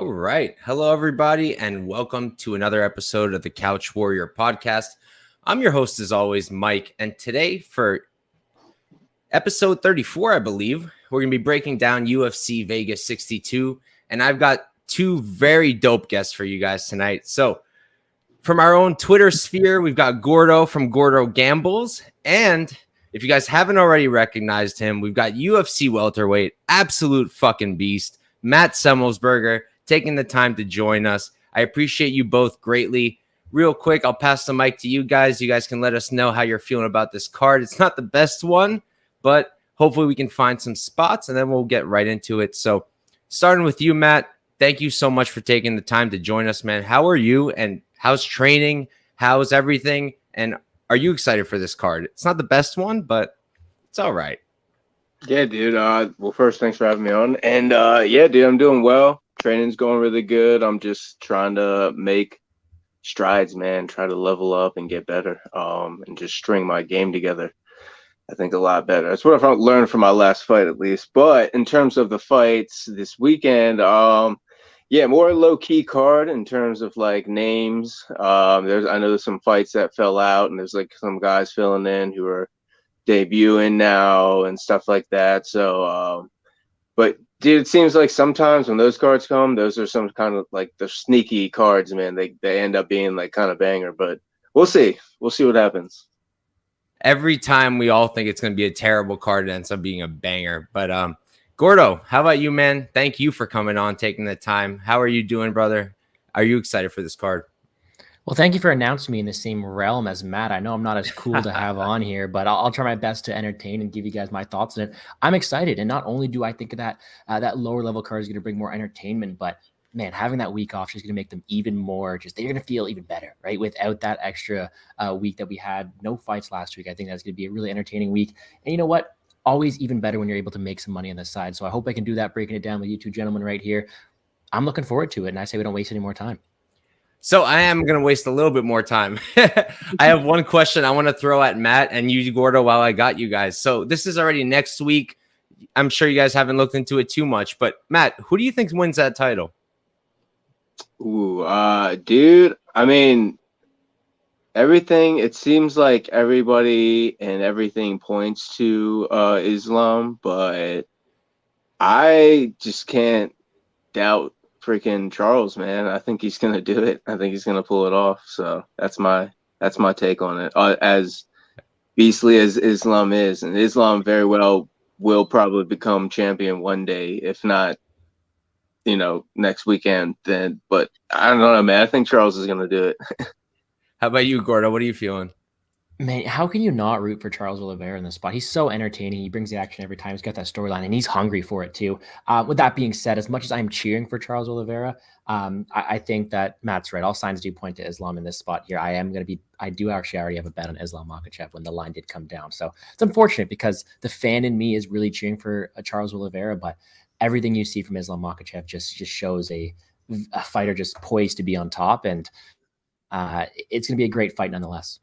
All right. Hello, everybody, and welcome to another episode of the Couch Warrior podcast. I'm your host, as always, Mike. And today, for episode 34, I believe, we're going to be breaking down UFC Vegas 62. And I've got two very dope guests for you guys tonight. So, from our own Twitter sphere, we've got Gordo from Gordo Gambles. And if you guys haven't already recognized him, we've got UFC Welterweight, absolute fucking beast, Matt Semelsberger, taking the time to join us. I appreciate you both greatly. Real quick, I'll pass the mic to you guys. You guys can let us know how you're feeling about this card. It's not the best one, but hopefully we can find some spots, and then we'll get right into it. So starting with you, Matt, thank you so much for taking the time to join us, man. How are you, and how's training? How's everything? And are you excited for this card? It's not the best one, but it's all right. Yeah, dude. Well, first, thanks for having me on. And yeah, dude, I'm doing well. Training's going really good. I'm just trying to make strides, man. Try to level up and get better. And just string my game together. I think a lot better. That's what I've learned from my last fight, at least. But in terms of the fights this weekend, yeah, more low key card in terms of like names. I know there's some fights that fell out, and there's like some guys filling in who are debuting now and stuff like that. So, but dude, it seems like sometimes when those cards come, those are some kind of like the sneaky cards, man. They end up being like kind of banger, but we'll see. We'll see what happens. Every time we all think it's going to be a terrible card, it ends up being a banger. But Gordo, how about you, man? Thank you for coming on, taking the time. How are you doing, brother? Are you excited for this card? Well, thank you for announcing me in the same realm as Matt. I know I'm not as cool to have on here, but I'll try my best to entertain and give you guys my thoughts on it. I'm excited, and not only do I think that that lower level card is going to bring more entertainment, but man, having that week off is going to make them even more. They're going to feel even better, right? Without that extra week that we had, no fights last week. I think that's going to be a really entertaining week. And you know what? Always even better when you're able to make some money on the side. So I hope I can do that, breaking it down with you two gentlemen right here. I'm looking forward to it, and I say we don't waste any more time. So I am going to waste a little bit more time. I have one question I want to throw at Matt and you, Gordo, while I got you guys. So this is already next week. I'm sure you guys haven't looked into it too much, but Matt, who do you think wins that title? Ooh, dude, I mean, it seems like everybody and everything points to Islam, but I just can't doubt freaking Charles, man. I think he's gonna do it. I think he's gonna pull it off. So that's my take on it. As beastly as Islam is, and Islam very well will probably become champion one day, if not, next weekend. Then, but I don't know, man. I think Charles is gonna do it. How about you, Gordo? What are you feeling? Man, how can you not root for Charles Oliveira in this spot? He's so entertaining. He brings the action every time. He's got that storyline, and he's hungry for it too. With that being said, as much as I'm cheering for Charles Oliveira, I think that Matt's right. All signs do point to Islam in this spot here. I do actually already have a bet on Islam Makhachev when the line did come down. So it's unfortunate because the fan in me is really cheering for Charles Oliveira, but everything you see from Islam Makhachev just shows a fighter just poised to be on top, and it's going to be a great fight nonetheless.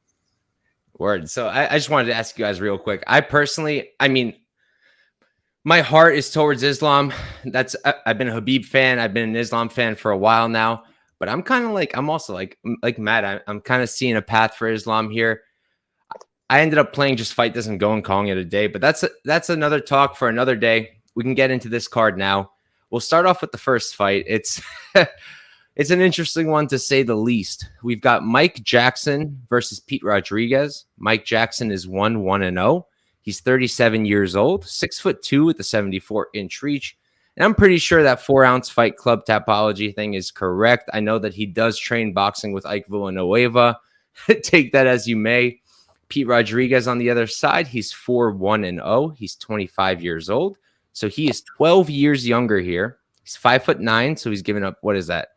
Word. So I just wanted to ask you guys real quick. I mean, my heart is towards Islam. I've been a Khabib fan. I've been an Islam fan for a while now, but I'm also like Matt. I'm kind of seeing a path for Islam here. I ended up playing Just Fight Doesn't Go and calling it a day, but that's another talk for another day. We can get into this card now. We'll start off with the first fight. It's It's an interesting one, to say the least. We've got Mike Jackson versus Pete Rodrigues. Mike Jackson is 1-1-0. He's 37 years old, 6'2" with a 74-inch reach. And I'm pretty sure that 4-ounce Fight Club topology thing is correct. I know that he does train boxing with Ike Villanueva. Take that as you may. Pete Rodrigues on the other side, he's 4-1-0. He's 25 years old. So he is 12 years younger here. He's 5'9", so he's giving up, what is that?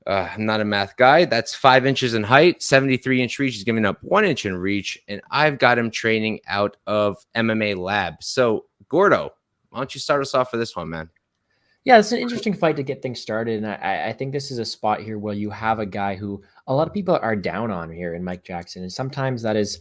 I'm not a math guy. That's 5 inches in height, 73-inch reach. He's giving up 1 inch in reach, and I've got him training out of MMA Lab. So, Gordo, why don't you start us off for this one, man? Yeah, it's an interesting fight to get things started, and I think this is a spot here where you have a guy who a lot of people are down on here in Mike Jackson, and sometimes that is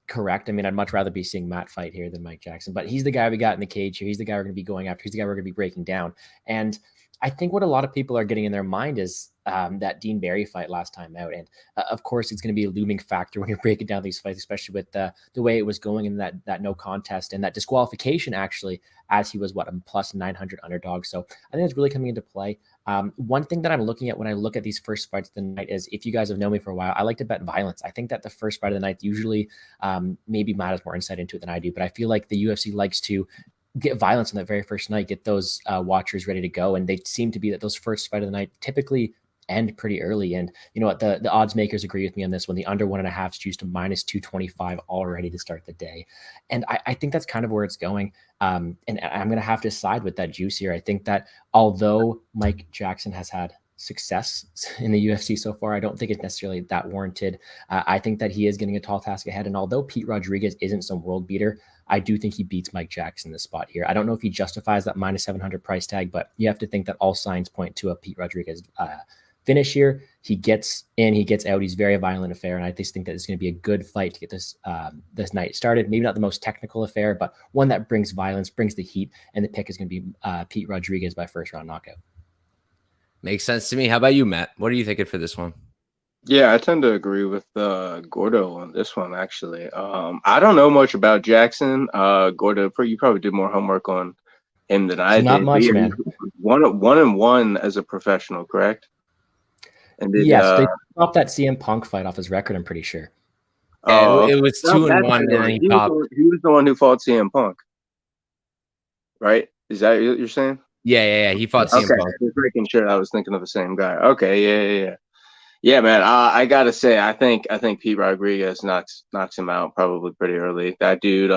correct. I mean, I'd much rather be seeing Matt fight here than Mike Jackson, but he's the guy we got in the cage here. He's the guy we're going to be going after. He's the guy we're going to be breaking down, and I think what a lot of people are getting in their mind is that Dean Barry fight last time out. And of course, it's going to be a looming factor when you're breaking down these fights, especially with the way it was going in that no contest and that disqualification, actually, as he was, a plus 900 underdog. So I think it's really coming into play. One thing that I'm looking at when I look at these first fights of the night is, if you guys have known me for a while, I like to bet violence. I think that the first fight of the night usually, maybe Matt has more insight into it than I do, but I feel like the UFC likes to get violence on that very first night, get those watchers ready to go. And they seem to be that those first fight of the night typically end pretty early. And you know what, the odds makers agree with me on this one. The under 1.5 is juiced to minus 225 already to start the day. And I think that's kind of where it's going. And I'm going to have to side with that juice here. I think that although Mike Jackson has had success in the UFC so far, I don't think it's necessarily that warranted. I think that he is getting a tall task ahead. And although Pete Rodrigues isn't some world beater, I do think he beats Mike Jackson in this spot here. I don't know if he justifies that minus 700 price tag, but you have to think that all signs point to a Pete Rodrigues finish here. He gets in, he gets out. He's very violent affair, and I just think that it's going to be a good fight to get this this night started. Maybe not the most technical affair, but one that brings violence, brings the heat, and the pick is going to be Pete Rodrigues by first round knockout. Makes sense to me. How about you, Matt? What are you thinking for this one? Yeah, I tend to agree with Gordo on this one, actually. I don't know much about Jackson. Gordo, you probably did more homework on him than I did. Not much, man. 1-1 as a professional, correct? And yes, they dropped that CM Punk fight off his record, I'm pretty sure. It was 2-1, and then he popped. He was the one who fought CM Punk, right? Is that what you're saying? Yeah. He fought CM Punk. Just making sure I was thinking of the same guy. Okay, yeah. Yeah, man. I gotta say, I think Pete Rodrigues knocks him out probably pretty early. That dude,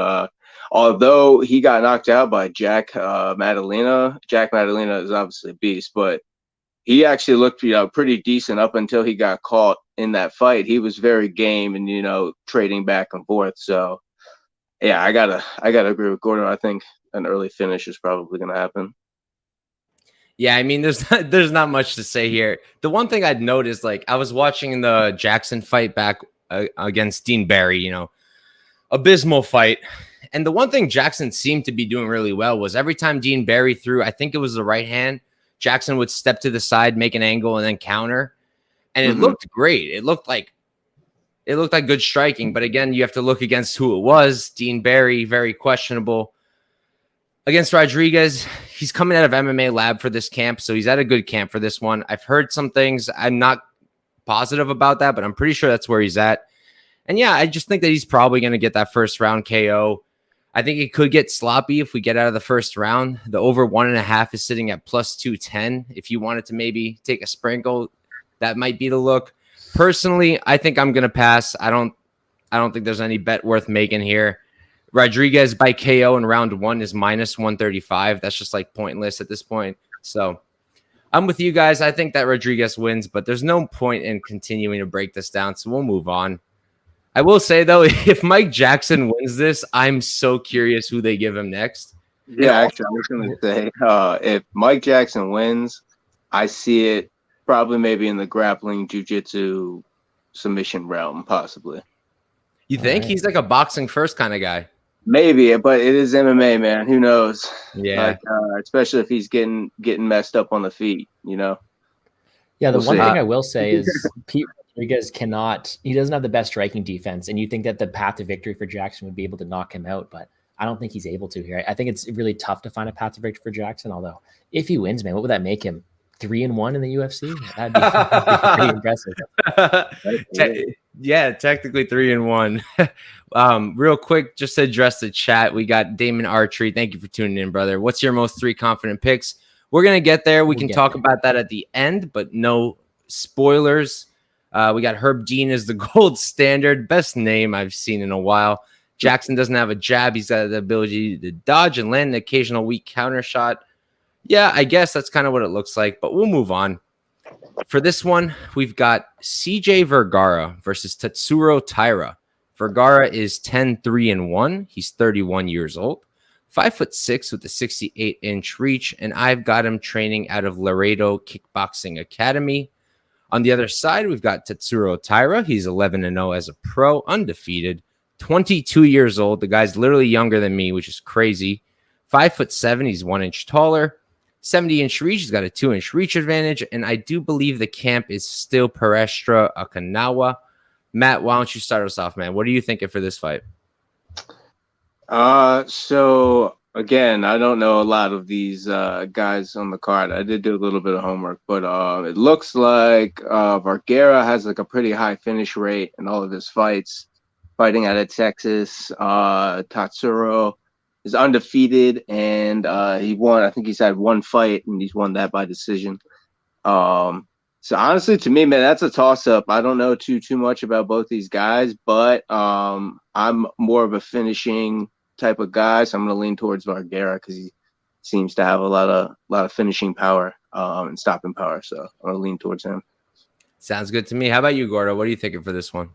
although he got knocked out by Jack Maddalena is obviously a beast, but he actually looked pretty decent up until he got caught in that fight. He was very game and trading back and forth. So yeah, I gotta agree with Gordon. I think an early finish is probably gonna happen. Yeah, I mean, there's not much to say here. The one thing I'd noticed, like, I was watching the Jackson fight back against Dean Barry, abysmal fight. And the one thing Jackson seemed to be doing really well was every time Dean Barry threw, I think it was the right hand, Jackson would step to the side, make an angle, and then counter. And it looked great. It looked like good striking. But again, you have to look against who it was. Dean Barry, very questionable. Against Rodrigues, he's coming out of MMA Lab for this camp, so he's at a good camp for this one. I've heard some things. I'm not positive about that, but I'm pretty sure that's where he's at. And yeah, I just think that he's probably going to get that first round KO. I think it could get sloppy if we get out of the first round. The over 1.5 is sitting at plus 210. If you wanted to maybe take a sprinkle, that might be the look. Personally, I think I'm going to pass. I don't think there's any bet worth making here. Rodrigues by KO in round 1 is minus 135. That's just like pointless at this point. So I'm with you guys. I think that Rodrigues wins, but there's no point in continuing to break this down. So we'll move on. I will say, though, if Mike Jackson wins this, I'm so curious who they give him next. Yeah, actually, I was going to say, if Mike Jackson wins, I see it probably maybe in the grappling jiu-jitsu submission realm, possibly. You think? He's like a boxing first kind of guy. Maybe, but it is MMA, man. Who knows? Yeah. Like, especially if he's getting messed up on the feet, Yeah, the one thing I will say is Pete Rodrigues he doesn't have the best striking defense, and you think that the path to victory for Jackson would be able to knock him out, but I don't think he's able to here. I think it's really tough to find a path to victory for Jackson, although if he wins, man, what would that make him? 3-1 in the UFC? That'd be pretty impressive. Yeah, technically 3-1. Real quick, just to address the chat, we got Damon Archery. Thank you for tuning in, brother. What's your most 3 confident picks? We're going to get there. We can talk about that at the end, but no spoilers. We got Herb Dean as the gold standard. Best name I've seen in a while. Jackson doesn't have a jab. He's got the ability to dodge and land an occasional weak counter shot. Yeah, I guess that's kind of what it looks like, but we'll move on. For this one, we've got CJ Vergara versus Tatsuro Taira. Vergara is 10-3-1. He's 31 years old, 5'6" with a 68-inch reach, and I've got him training out of Laredo Kickboxing Academy. On the other side, we've got Tatsuro Taira. He's 11-0 as a pro, undefeated, 22 years old. The guy's literally younger than me, which is crazy. 5'7", he's 1 inch taller. 70-inch reach. He's got a 2-inch reach advantage. And I do believe the camp is still Perestra Okinawa. Matt, why don't you start us off, man? What are you thinking for this fight? So again, I don't know a lot of these guys on the card. I did do a little bit of homework, but it looks like Vergara has like a pretty high finish rate in all of his fights. Fighting out of Texas, Tatsuro is undefeated, and he won. I think he's had one fight, and he's won that by decision. So honestly, to me, man, that's a toss-up. I don't know too much about both these guys, but I'm more of a finishing type of guy, so I'm going to lean towards Vergara because he seems to have a lot of finishing power and stopping power. So I'm going to lean towards him. Sounds good to me. How about you, Gordo? What are you thinking for this one?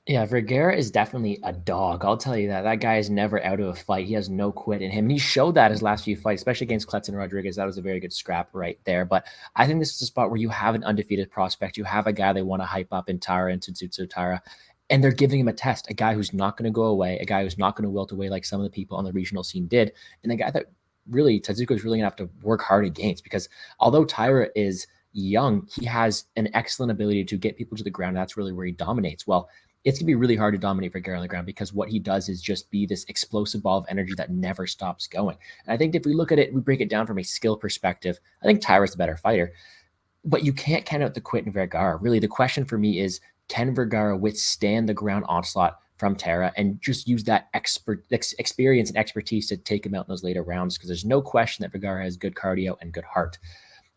Yeah, Vergara is definitely a dog. I'll tell you that. That guy is never out of a fight. He has no quit in him. And he showed that his last few fights, especially against Klutz and Rodrigues. That was a very good scrap right there. But I think this is a spot where you have an undefeated prospect. You have a guy they want to hype up in Taira and Tatsuro Taira. And they're giving him a test, a guy who's not going to go away, a guy who's not going to wilt away like some of the people on the regional scene did. And the guy that really Tatsuko is really going to have to work hard against, because although Taira is young, he has an excellent ability to get people to the ground. That's really where he dominates. Well, it's going to be really hard to dominate Vergara on the ground because what he does is just be this explosive ball of energy that never stops going. And I think if we look at it, we break it down from a skill perspective, I think Taira's the better fighter. But you can't count out the quit in Vergara. Really, the question for me is, can Vergara withstand the ground onslaught from Taira and just use that experience and expertise to take him out in those later rounds? Because there's no question that Vergara has good cardio and good heart.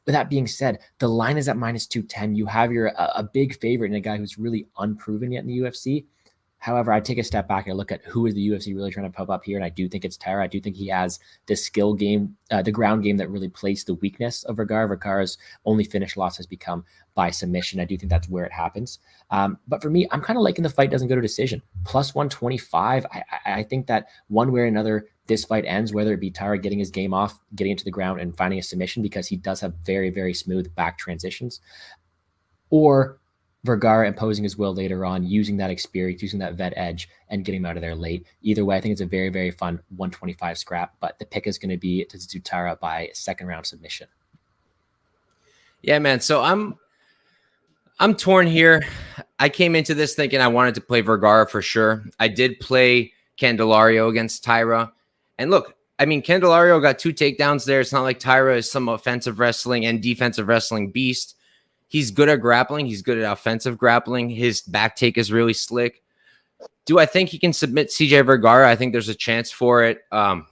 With that being said, the line is at -210. You have a big favorite and a guy who's really unproven yet in the UFC. However, I take a step back and look at who is the UFC really trying to pump up here, and I do think it's Taira. I do think he has the skill game, the ground game that really plays the weakness of Vergara. Vergara's only finish loss has become by submission. I do think that's where it happens. But for me, I'm kind of liking the fight doesn't go to decision. +125. I think that one way or another, this fight ends, whether it be Taira getting his game off, getting into the ground and finding a submission because he does have very, very smooth back transitions, or Vergara imposing his will later on, using that experience, using that vet edge, and getting him out of there late. Either way, I think it's a very, very fun 125 scrap, but the pick is going to be Tatsuro Taira by second round submission. Yeah, man. So I'm torn here. I came into this thinking I wanted to play Vergara for sure. I did play Candelario against Taira. And look, I mean, Candelario got 2 takedowns there. It's not like Taira is some offensive wrestling and defensive wrestling beast. He's good at grappling. He's good at offensive grappling. His back take is really slick. Do I think he can submit CJ Vergara? I think there's a chance for it. I'm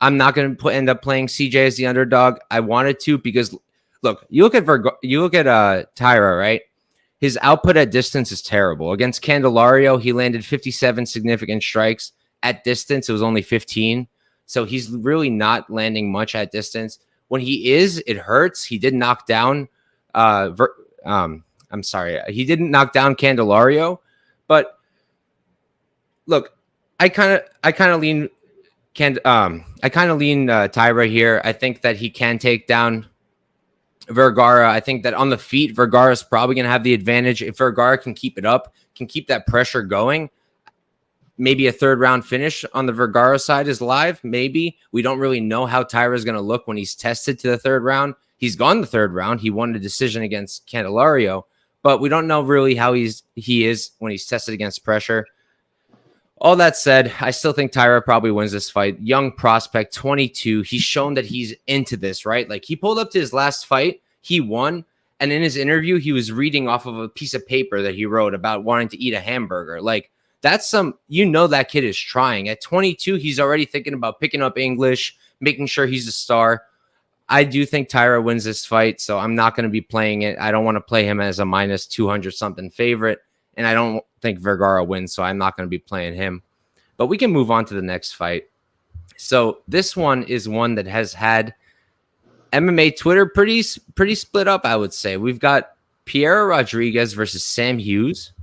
not going to end up playing CJ as the underdog. I wanted to because, look, you look at Taira, right? His output at distance is terrible. Against Candelario, he landed 57 significant strikes. At distance, it was only 15. So he's really not landing much at distance. When he is, it hurts. He did knock down he didn't knock down Candelario, but look, I kind of lean Taira here. I think that he can take down Vergara. I think that on the feet, Vergara is probably going to have the advantage. If Vergara can keep it up, can keep that pressure going, maybe a third round finish on the Vergara side is live. Maybe. We don't really know how Taira is going to look when he's tested to the third round. He's gone the third round. He won a decision against Candelario, but we don't know really how he is when he's tested against pressure. All that said, I still think Taira probably wins this fight. Young prospect, 22. He's shown that he's into this, right? Like, he pulled up to his last fight, he won, and in his interview, he was reading off of a piece of paper that he wrote about wanting to eat a hamburger. Like, that's that kid is trying. At 22, he's already thinking about picking up English, making sure he's a star. I do think Taira wins this fight, so I'm not going to be playing it. I don't want to play him as a -200-something favorite, and I don't think Vergara wins, so I'm not going to be playing him. But we can move on to the next fight. So this one is one that has had MMA Twitter pretty split up, I would say. We've got Piera Rodrigues versus Sam Hughes.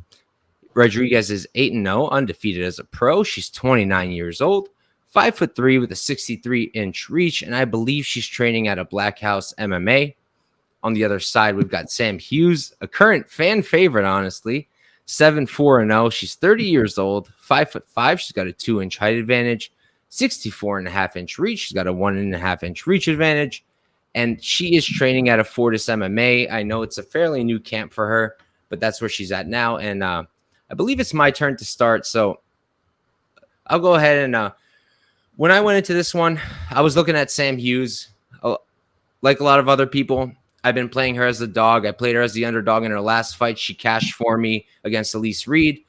Rodrigues is 8-0, undefeated as a pro. She's 29 years old. 5'3" with a 63-inch reach, and I believe she's training at a Black House MMA. On the other side, we've got Sam Hughes, a current fan favorite, honestly. 7-4-0. She's 30 years old, 5'5". She's got a 2-inch height advantage, 64.5-inch reach. She's got a 1.5-inch reach advantage. And she is training at a Fortis MMA. I know it's a fairly new camp for her, but that's where she's at now. And I believe it's my turn to start. So I'll go ahead and when I went into this one, I was looking at Sam Hughes. Like a lot of other people, I've been playing her as the dog. I played her as the underdog in her last fight. She cashed for me against Elise Reed.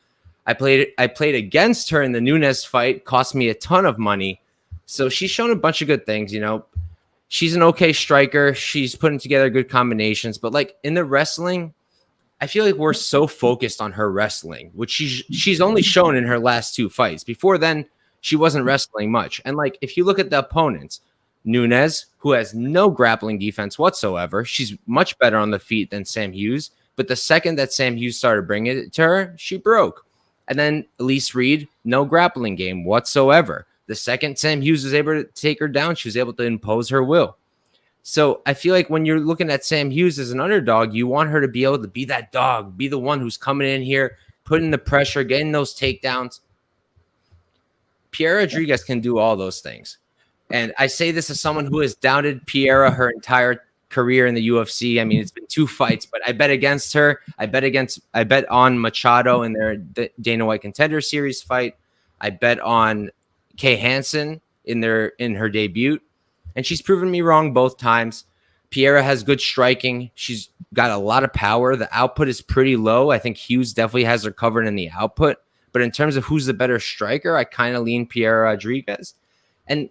I played against her in the Nunes fight, cost me a ton of money. So she's shown a bunch of good things, you know. She's an okay striker. She's putting together good combinations. But like in the wrestling, I feel like we're so focused on her wrestling, which she's only shown in her last 2 fights. Before then, she wasn't wrestling much. And like if you look at the opponents, Nunes, who has no grappling defense whatsoever, she's much better on the feet than Sam Hughes. But the second that Sam Hughes started bringing it to her, she broke. And then Elise Reed, no grappling game whatsoever. The second Sam Hughes was able to take her down, she was able to impose her will. So I feel like when you're looking at Sam Hughes as an underdog, you want her to be able to be that dog, be the one who's coming in here, putting the pressure, getting those takedowns. Piera Rodrigues can do all those things. And I say this as someone who has doubted Piera her entire career in the UFC. I mean, it's been 2 fights, but I bet against her. I bet on Machado in their Dana White Contender Series fight. I bet on Kay Hansen in her debut, and she's proven me wrong both times. Piera has good striking. She's got a lot of power. The output is pretty low. I think Hughes definitely has her covered in the output, but in terms of who's the better striker, I kind of lean Piera Rodrigues. And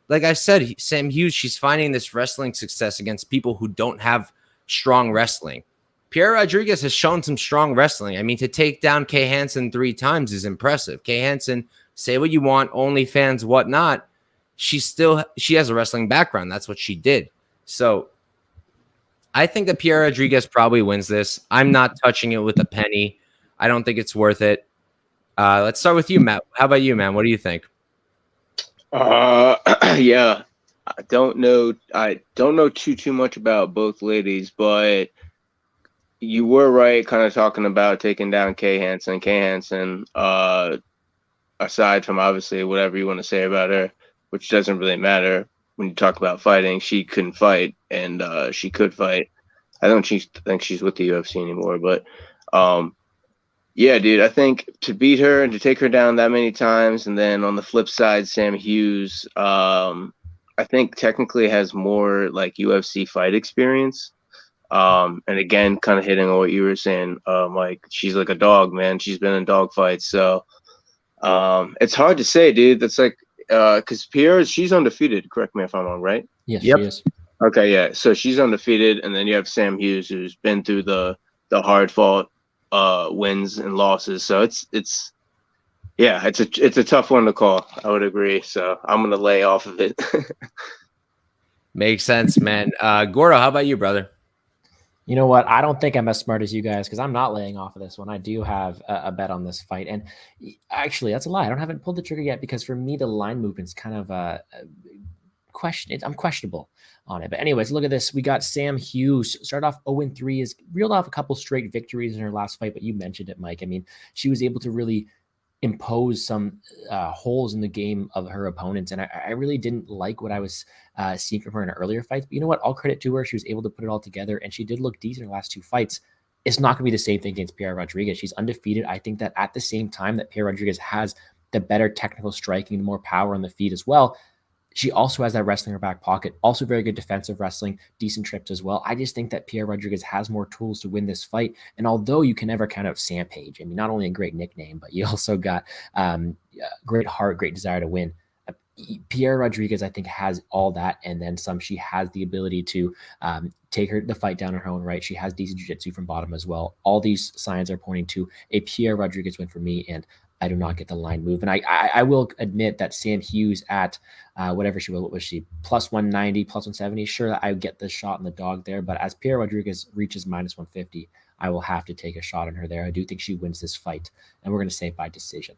like I said, Sam Hughes, she's finding this wrestling success against people who don't have strong wrestling. Piera Rodrigues has shown some strong wrestling. I mean, to take down Kay Hansen 3 times is impressive. Kay Hansen, say what you want, OnlyFans, whatnot. She has a wrestling background. That's what she did. So I think that Piera Rodrigues probably wins this. I'm not touching it with a penny. I don't think it's worth it. Let's start with you, Matt. How about you, man? What do you think? Yeah, I don't know too much about both ladies, but you were right, kind of talking about taking down Kay Hansen. Kay Hansen, aside from obviously whatever you want to say about her, which doesn't really matter when you talk about fighting, she couldn't fight, and she could fight. I don't think she's with the UFC anymore, but yeah, dude, I think to beat her and to take her down that many times, and then on the flip side, Sam Hughes, I think technically has more like UFC fight experience. And again, kind of hitting on what you were saying, like she's like a dog, man. She's been in dog fights, so it's hard to say, dude. That's like because Piera, she's undefeated. Correct me if I'm wrong, right? Yes, yep. She is. Okay, yeah. So she's undefeated, and then you have Sam Hughes, who's been through the hard fought wins and losses. So it's a tough one to call. I would agree. So I'm gonna lay off of it. Makes sense, man. Gordo, how about you, brother? You know what? I don't think I'm as smart as you guys because I'm not laying off of this one. I do have a bet on this fight. And actually, that's a lie. I haven't pulled the trigger yet because for me, the line movement's kind of I'm questionable on it. But anyways, look at this. We got Sam Hughes. Started off 0-3, has reeled off a couple straight victories in her last fight. But you mentioned it, Mike. I mean, she was able to really impose some holes in the game of her opponents. And I really didn't like what I was seeing from her in her earlier fights. But you know what? All credit to her. She was able to put it all together, and she did look decent in her last 2 fights. It's not going to be the same thing against Piera Rodrigues. She's undefeated. I think that at the same time that Piera Rodrigues has the better technical striking, the more power on the feet as well, she also has that wrestling in her back pocket. Also very good defensive wrestling, decent trips as well. I just think that Piera Rodrigues has more tools to win this fight. And although you can never count out Sampage, I mean, not only a great nickname, but you also got great heart, great desire to win. Piera Rodrigues, I think, has all that and then some. She has the ability to take the fight down in her own right. She has decent jiu-jitsu from bottom as well. All these signs are pointing to a Piera Rodrigues win for me, and I do not get the line move. And I will admit that Sam Hughes at whatever she was she plus 190, plus 170. Sure, I get the shot on the dog there, but as Piera Rodrigues reaches minus 150, I will have to take a shot on her there. I do think she wins this fight, and we're going to say by decision.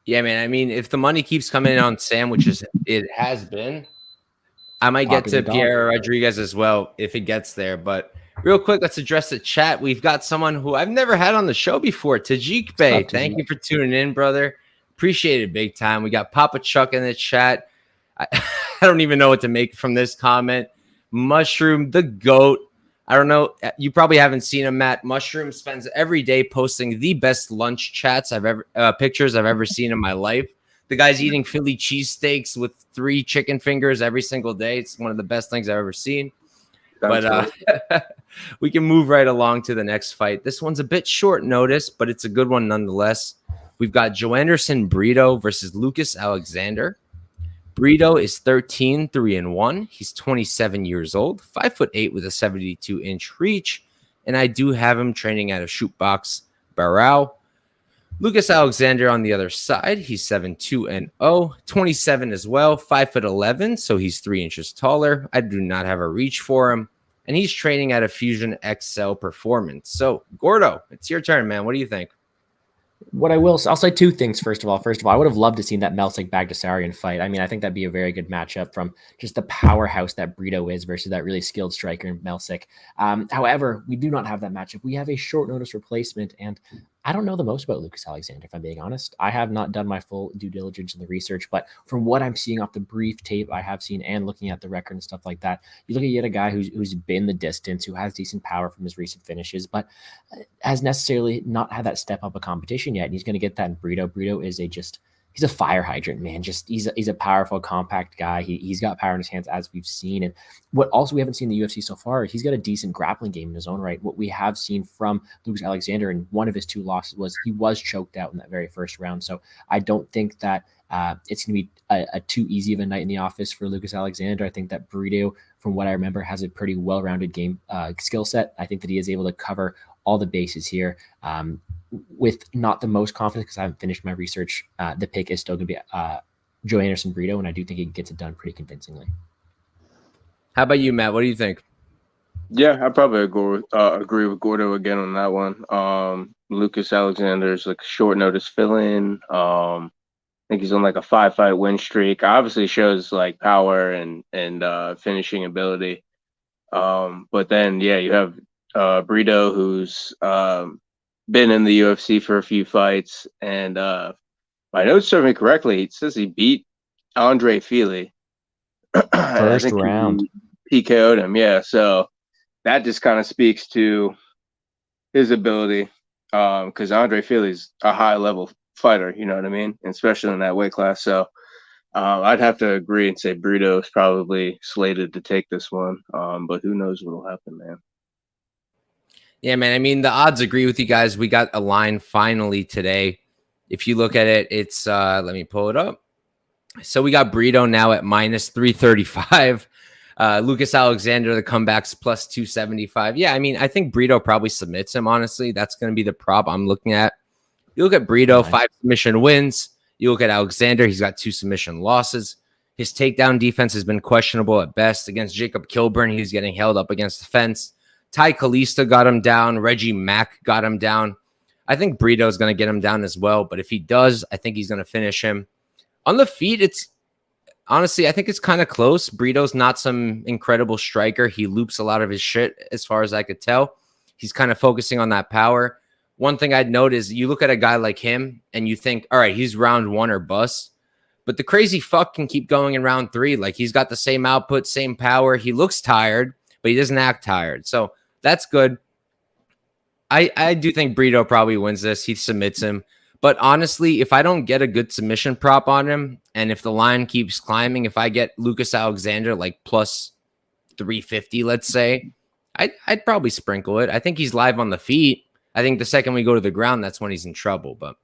Yeah, man. I mean, if the money keeps coming in on Sam, which it has been, I might get to Piera Rodrigues as well if it gets there. But real quick, let's address the chat. We've got someone who I've never had on the show before, Tajik Bey. Thank you for tuning in, brother. Appreciate it big time. We got Papa Chuck in the chat. don't even know what to make from this comment. Mushroom, the GOAT. I don't know. You probably haven't seen him, Matt. Mushroom spends every day posting the best lunch chats pictures I've ever seen in my life. The guy's eating Philly cheesesteaks with 3 chicken fingers every single day. It's one of the best things I've ever seen. But we can move right along to the next fight. This one's a bit short notice, but it's a good one nonetheless. We've got Joanderson Brito versus Lucas Alexander. Brito is 13-3-1. He's 27 years old, 5'8" with a 72-inch reach, and I do have him training at a shootbox Barao. Lucas Alexander on the other side, he's 7-2-0, 27 as well, 5'11", so he's 3 inches taller. I do not have a reach for him, and he's training at a Fusion XL Performance. So, Gordo, it's your turn, man. What do you think? I'll say 2 things. First of all, I would have loved to see that Melsik Bagdasaryan fight. I mean, I think that'd be a very good matchup from just the powerhouse that Brito is versus that really skilled striker in Melsik. However, we do not have that matchup. We have a short notice replacement, and I don't know the most about Lucas Alexander, if I'm being honest. I have not done my full due diligence in the research, but from what I'm seeing off the brief tape I have seen and looking at the record and stuff like that, you look at yet a guy who's been the distance, who has decent power from his recent finishes, but has necessarily not had that step up of competition yet. And he's going to get that in Brito. Brito is he's a fire hydrant, man. He's a powerful, compact guy. He's got power in his hands, as we've seen. And what also we haven't seen in the UFC so far, he's got a decent grappling game in his own right. What we have seen from Lucas Alexander in one of his 2 losses was he was choked out in that very first round. So I don't think that it's going to be a too easy of a night in the office for Lucas Alexander. I think that Brito, from what I remember, has a pretty well-rounded game skill set. I think that he is able to cover all the bases here. With not the most confidence because I haven't finished my research. The pick is still going to be Joanderson Brito, and I do think he gets it done pretty convincingly. How about you, Matt? What do you think? Yeah, I probably agree with Gordo again on that one. Lucas Alexander's like a short notice fill-in. I think he's on like a 5-fight win streak. Obviously shows like power and finishing ability. But then you have Brito, who's been in the UFC for a few fights, and my notes serve me correctly. It says he beat Andre Fili first round. He KO'd him, yeah. So that just kind of speaks to his ability, because Andre Fili's a high level fighter, you know what I mean, and especially in that weight class. So I'd have to agree and say Brito is probably slated to take this one, but who knows what'll happen, man. Yeah, man. I mean, the odds agree with you guys. We got a line finally today. If you look at it, it's let me pull it up. So we got Brito now at -335. Lucas Alexander, the comebacks +275. Yeah, I mean, I think Brito probably submits him, honestly. That's going to be the prop I'm looking at. You look at Brito, 5 submission wins. You look at Alexander, he's got 2 submission losses. His takedown defense has been questionable at best. Against Jacob Kilburn, he's getting held up against the fence. Ty Kalista got him down. Reggie Mack got him down. I think Brito is going to get him down as well. But if he does, I think he's going to finish him. On the feet, honestly, I think it's kind of close. Brito's not some incredible striker. He loops a lot of his shit as far as I could tell. He's kind of focusing on that power. One thing I'd note is you look at a guy like him and you think, all right, he's round 1 or bust. But the crazy fuck can keep going in round 3. Like, he's got the same output, same power. He looks tired, but he doesn't act tired. So that's good. I do think Brito probably wins this. He submits him. But honestly, if I don't get a good submission prop on him, and if the line keeps climbing, if I get Lucas Alexander like +350, let's say, I'd probably sprinkle it. I think he's live on the feet. I think the second we go to the ground, that's when he's in trouble. But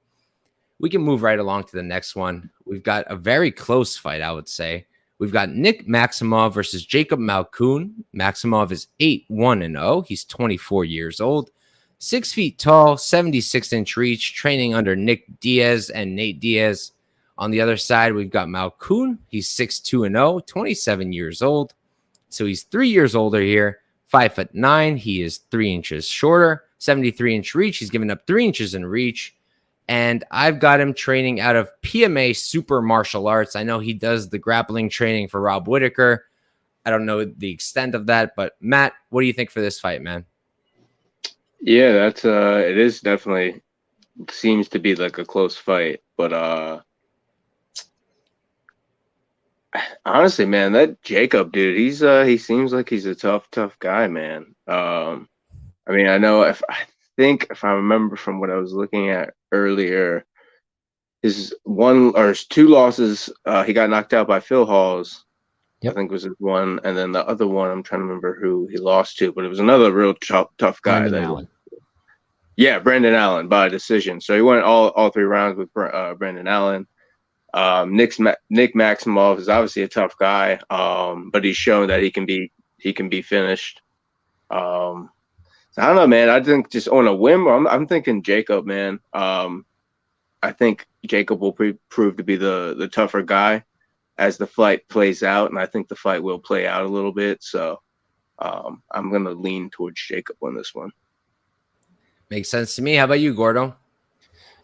we can move right along to the next one. We've got a very close fight, I would say. We've got Nick Maximov versus Jacob Malkoun. Maximov is 8-1-0. He's 24 years old, 6 feet tall, 76-inch reach, training under Nick Diaz and Nate Diaz. On the other side, we've got Malkoun. He's 6-2-0, 27 years old. So he's 3 years older here, 5'9". He is 3 inches shorter, 73-inch reach. He's given up 3 inches in reach. And I've got him training out of PMA Super Martial Arts. I know he does the grappling training for Rob Whittaker. I don't know the extent of that, but Matt, what do you think for this fight, man? Yeah, that's it is definitely seems to be like a close fight, but Honestly, man, that Jacob dude, he seems like he's a tough guy, man. I mean, if I remember from what I was looking at earlier, his one or his two losses, he got knocked out by Phil Halls. Yep. I think was his one, and then the other one, I'm trying to remember who he lost to, but it was another real tough guy. Yeah, Brendan Allen by decision. So he went all 3 rounds with Brendan Allen. Nick Maximov is obviously a tough guy, but he's shown that he can be finished. So I don't know, man. I think just on a whim, I'm thinking Jacob, man. I think Jacob will prove to be the tougher guy as the fight plays out, and I think the fight will play out a little bit. So I'm going to lean towards Jacob on this one. Makes sense to me. How about you, Gordo?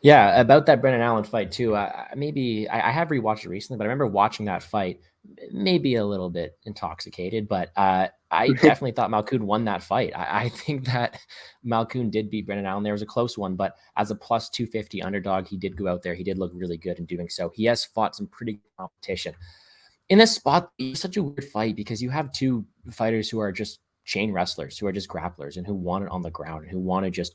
Yeah, about that Brendan Allen fight too. I have rewatched it recently, but I remember watching that fight, maybe a little bit intoxicated, but I definitely thought Malkoun won that fight. I think that Malkoun did beat Brendan Allen. There was a close one, but as a plus 250 underdog, he did go out there. He did look really good in doing so. He has fought some pretty good competition. In this spot, it's such a weird fight because you have two fighters who are just chain wrestlers, who are just grapplers and who want it on the ground and who want to just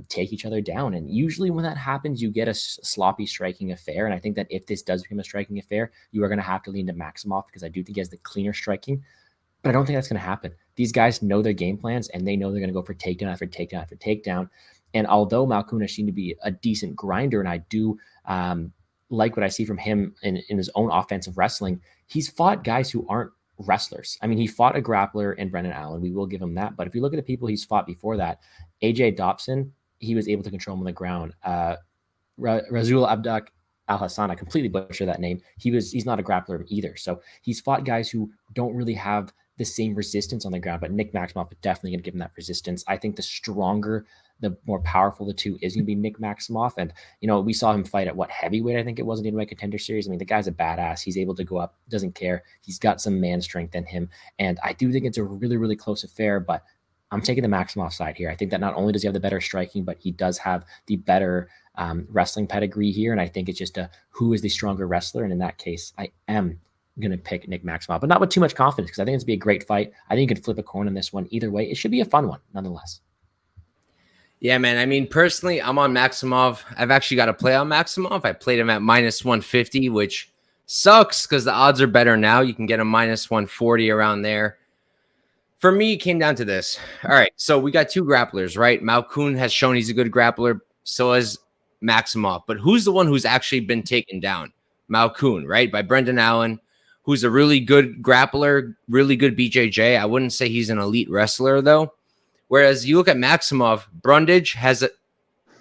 take each other down. And usually when that happens, you get a sloppy striking affair. And I think that if this does become a striking affair, you are going to have to lean to Maximov because I do think he has the cleaner striking, but I don't think that's going to happen. These guys know their game plans and they know they're going to go for takedown after takedown after takedown. And although Malkoun has seemed to be a decent grinder, and I do like what I see from him in his own offensive wrestling, he's fought guys who aren't wrestlers. I mean, he fought a grappler in Brendan Allen. We will give him that. But if you look at the people he's fought before that, AJ Dobson, he was able to control him on the ground. Razul Abdak Al Hassan, I completely butchered that name. He's not a grappler either. So he's fought guys who don't really have the same resistance on the ground, but Nick Maximov is definitely going to give him that resistance. I think the stronger, the more powerful the two is going to be Nick Maximov. And, we saw him fight at heavyweight, I think it was in the Heavyweight Contender Series. I mean, the guy's a badass. He's able to go up, doesn't care. He's got some man strength in him. And I do think it's a really, really close affair, but I'm taking the Maximov side here. I think that not only does he have the better striking, but he does have the better wrestling pedigree here. And I think it's just who is the stronger wrestler. And in that case, I am going to pick Nick Maximov, but not with too much confidence because I think it's going to be a great fight. I think you can flip a coin on this one. Either way, it should be a fun one nonetheless. Yeah, man. I mean, personally, I'm on Maximov. I've actually got to play on Maximov. I played him at minus 150, which sucks because the odds are better now. You can get a minus 140 around there. For me, it came down to this. All right, so we got two grapplers, right? Malkoun has shown he's a good grappler. So has Maximov. But who's the one who's actually been taken down? Malkoun, right? By Brendan Allen, who's a really good grappler, really good BJJ. I wouldn't say he's an elite wrestler, though. Whereas you look at Maximov, Brundage has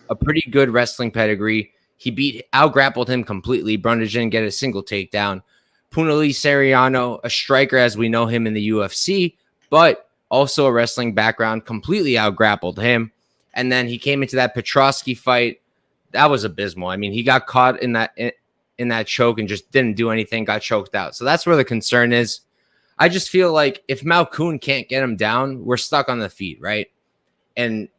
a pretty good wrestling pedigree. He out-grappled him completely. Brundage didn't get a single takedown. Punali Seriano, a striker as we know him in the UFC, but also a wrestling background, completely out-grappled him. And then he came into that Petrosky fight. That was abysmal. I mean, he got caught in that choke and just didn't do anything, got choked out. So that's where the concern is. I just feel like if Malkoun can't get him down, we're stuck on the feet, right? And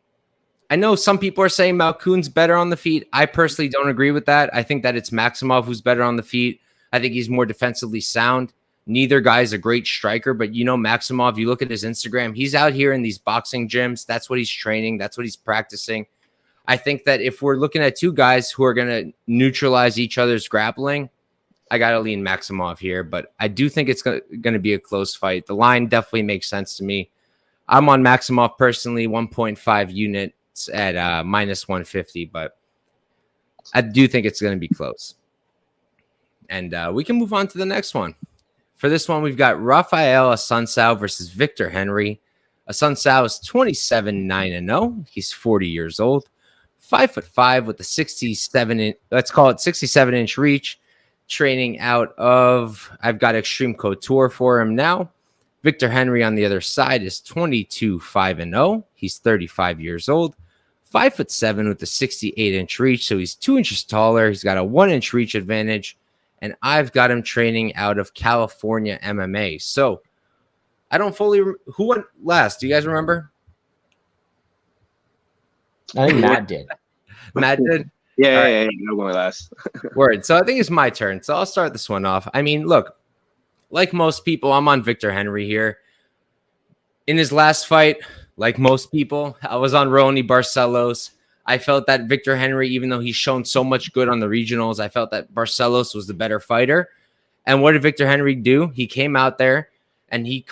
I know some people are saying Malkoun's better on the feet. I personally don't agree with that. I think that it's Maximov who's better on the feet. I think he's more defensively sound. Neither guy's a great striker, but Maximov, you look at his Instagram, he's out here in these boxing gyms. That's what he's training. That's what he's practicing. I think that if we're looking at two guys who are going to neutralize each other's grappling, I got to lean Maximov here, but I do think it's going to be a close fight. The line definitely makes sense to me. I'm on Maximov personally, 1.5 units at minus 150, but I do think it's going to be close. And we can move on to the next one. For this one, we've got Raphael Assuncao versus Victor Henry. Assuncao is 27-9-0. He's 40 years old, 5'5" with a 67-inch reach. Training out of, I've got Extreme Couture for him now. Victor Henry on the other side is 22-5-0. He's 35 years old, 5'7" with a 68-inch reach. So he's 2 inches taller. He's got a 1-inch reach advantage. And I've got him training out of California MMA. So I don't fully, who went last? Do you guys remember? I think Matt did. Matt did? Yeah, no going last. Word. So I think it's my turn. So I'll start this one off. I mean, look, like most people, I'm on Victor Henry here. In his last fight, like most people, I was on Ronnie Barcelos. I felt that Victor Henry, even though he's shown so much good on the regionals, I felt that Barcelos was the better fighter. And what did Victor Henry do? He came out there and he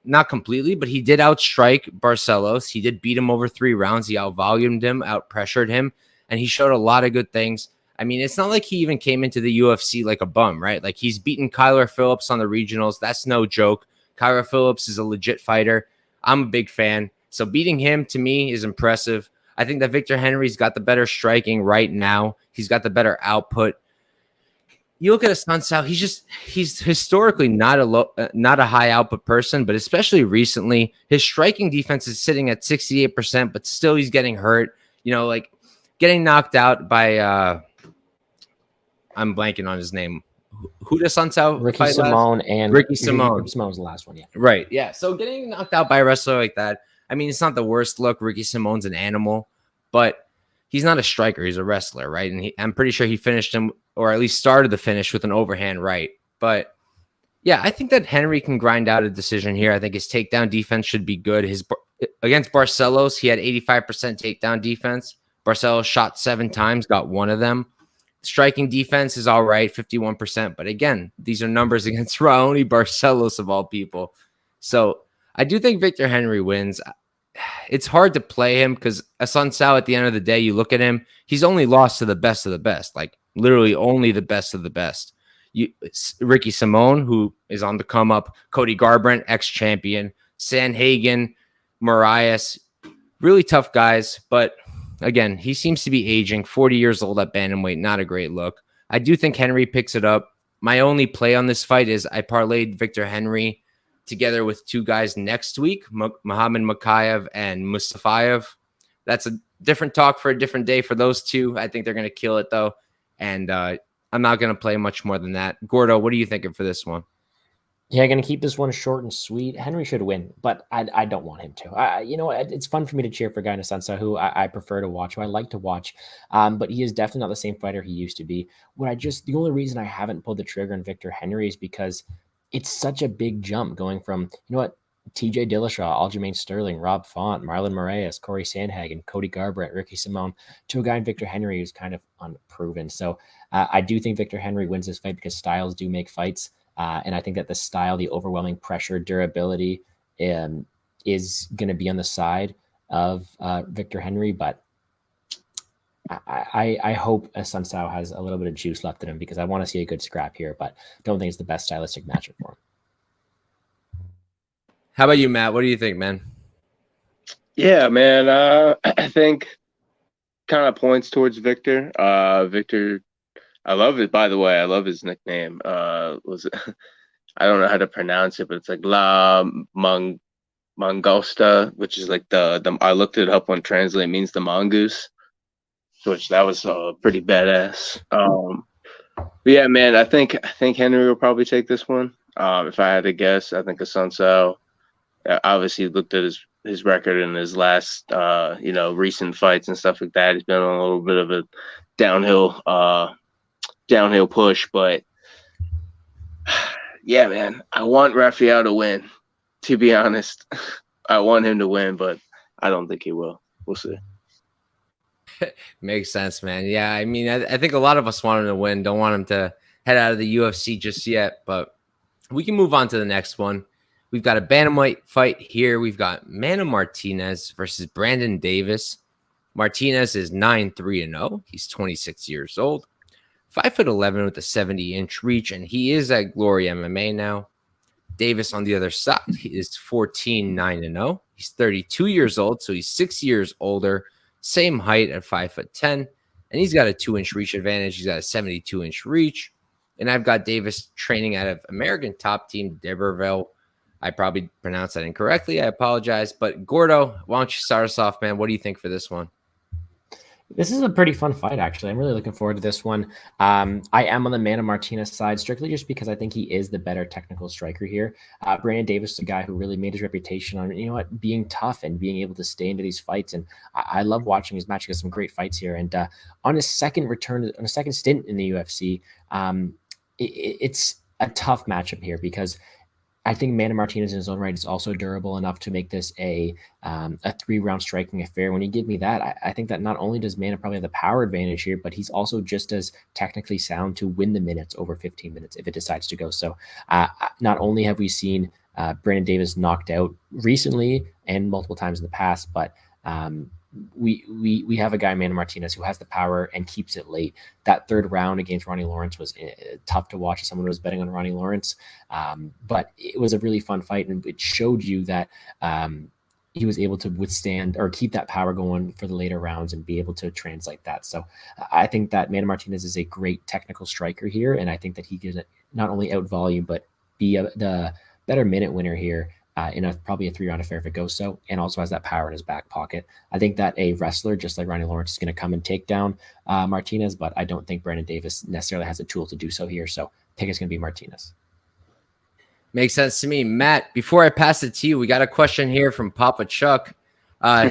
not completely, but he did outstrike Barcelos. He did beat him over 3 rounds. He outvolumed him, outpressured him, and he showed a lot of good things. I mean, it's not like he even came into the UFC like a bum, right? Like, he's beaten Kyler Phillips on the regionals. That's no joke. Kyler Phillips is a legit fighter. I'm a big fan. So beating him, to me, is impressive. I think that Victor Henry's got the better striking right now. He's got the better output. You look at Assuncao, he's historically not a high output person, but especially recently, his striking defense is sitting at 68%, but still he's getting hurt. You know, like getting knocked out by I'm blanking on his name. Who does Assuncao Ricky fight Simone last? and Ricky Simone. Ricky Simone's the last one, yeah. Right. Yeah. So getting knocked out by a wrestler like that, I mean, it's not the worst look. Ricky Simone's an animal, but he's not a striker. He's a wrestler, right? And I'm pretty sure he finished him, or at least started the finish with an overhand right. But yeah, I think that Henry can grind out a decision here. I think his takedown defense should be good. Against Barcelos, he had 85% takedown defense. Barcelos shot 7 times, got 1 of them. Striking defense is all right, 51%. But again, these are numbers against Raoni Barcelos of all people. So I do think Victor Henry wins. It's hard to play him because Assuncao, at the end of the day, you look at him, he's only lost to the best of the best, like literally only the best of the best. Ricky Simone, who is on the come up, Cody Garbrandt, ex-champion, Sanhagen, Marias, really tough guys. But again, he seems to be aging, 40 years old at bantamweight, not a great look. I do think Henry picks it up. My only play on this fight is I parlayed Victor Henry together with 2 guys next week, Muhammad Makayev and Mustafayev. That's a different talk for a different day for those 2. I think they're going to kill it, though. And I'm not going to play much more than that. Gordo, what are you thinking for this one? Yeah, going to keep this one short and sweet. Henry should win, but I don't want him to. You know, it's fun for me to cheer for a guy in Assuncao who I prefer to watch, who I like to watch, but he is definitely not the same fighter he used to be. The only reason I haven't pulled the trigger on Victor Henry is because it's such a big jump going from, TJ Dillashaw, Aljamain Sterling, Rob Font, Marlon Moraes, Corey Sandhagen, Cody Garbrandt, Ricky Simone, to a guy in Victor Henry who's kind of unproven. So I do think Victor Henry wins this fight because styles do make fights. And I think that the style, the overwhelming pressure, durability is going to be on the side of Victor Henry. But I hope Assuncao has a little bit of juice left in him because I want to see a good scrap here, but don't think it's the best stylistic matchup for him. How about you, Matt? What do you think, man? Yeah, man. I think kind of points towards Victor. Victor, I love it. By the way, I love his nickname. Was it, I don't know how to pronounce it, but it's like La Mangosta, which is like the. I looked it up on Translate. It means the mongoose, which that was pretty badass. But yeah, man. I think Henry will probably take this one. If I had to guess, I think Assuncao. Obviously, looked at his record in his last, recent fights and stuff like that. He's been on a little bit of a downhill push, but yeah, man, I want Raphael to win. To be honest, I want him to win, but I don't think he will. We'll see. Makes sense, man. Yeah, I mean, I think a lot of us want him to win. Don't want him to head out of the UFC just yet, but we can move on to the next one. We've got a bantamweight fight here. We've got Mano Martinez versus Brandon Davis. Martinez is 9-3-0. He's 26 years old, 5'11" with a 70-inch reach, and he is at Glory MMA now. Davis on the other side, he is 14-9-0. He's 32 years old, so he's 6 years older. Same height at 5'10", and he's got a 2-inch reach advantage. He's got a 72-inch reach, and I've got Davis training out of American Top Team D'Iberville. I probably pronounced that incorrectly. I apologize. But Gordo, why don't you start us off, man? What do you think for this one? This is a pretty fun fight, actually. I'm really looking forward to this one. I am on the Mano Martinez side, strictly just because I think he is the better technical striker here. Brandon Davis is a guy who really made his reputation on, being tough and being able to stay into these fights. And I love watching his match. He has some great fights here. And on his second stint in the UFC, it's a tough matchup here because I think Mana Martinez in his own right is also durable enough to make this a 3-round striking affair. When you give me that, I think that not only does Mana probably have the power advantage here, but he's also just as technically sound to win the minutes over 15 minutes if it decides to go. So not only have we seen Brandon Davis knocked out recently and multiple times in the past, but we have a guy, Mana Martinez, who has the power and keeps it late. That third round against Ronnie Lawrence was tough to watch as someone who was betting on Ronnie Lawrence. But it was a really fun fight, and it showed you that he was able to withstand or keep that power going for the later rounds and be able to translate that. So I think that Mana Martinez is a great technical striker here, and I think that he can not only out volume, but be the better minute winner here in probably a 3-round affair if it goes so, and also has that power in his back pocket. I think that a wrestler just like Ronnie Lawrence is going to come and take down Martinez, but I don't think Brandon Davis necessarily has a tool to do so here. So I think it's going to be Martinez. Makes sense to me. Matt, before I pass it to you, we got a question here from Papa Chuck.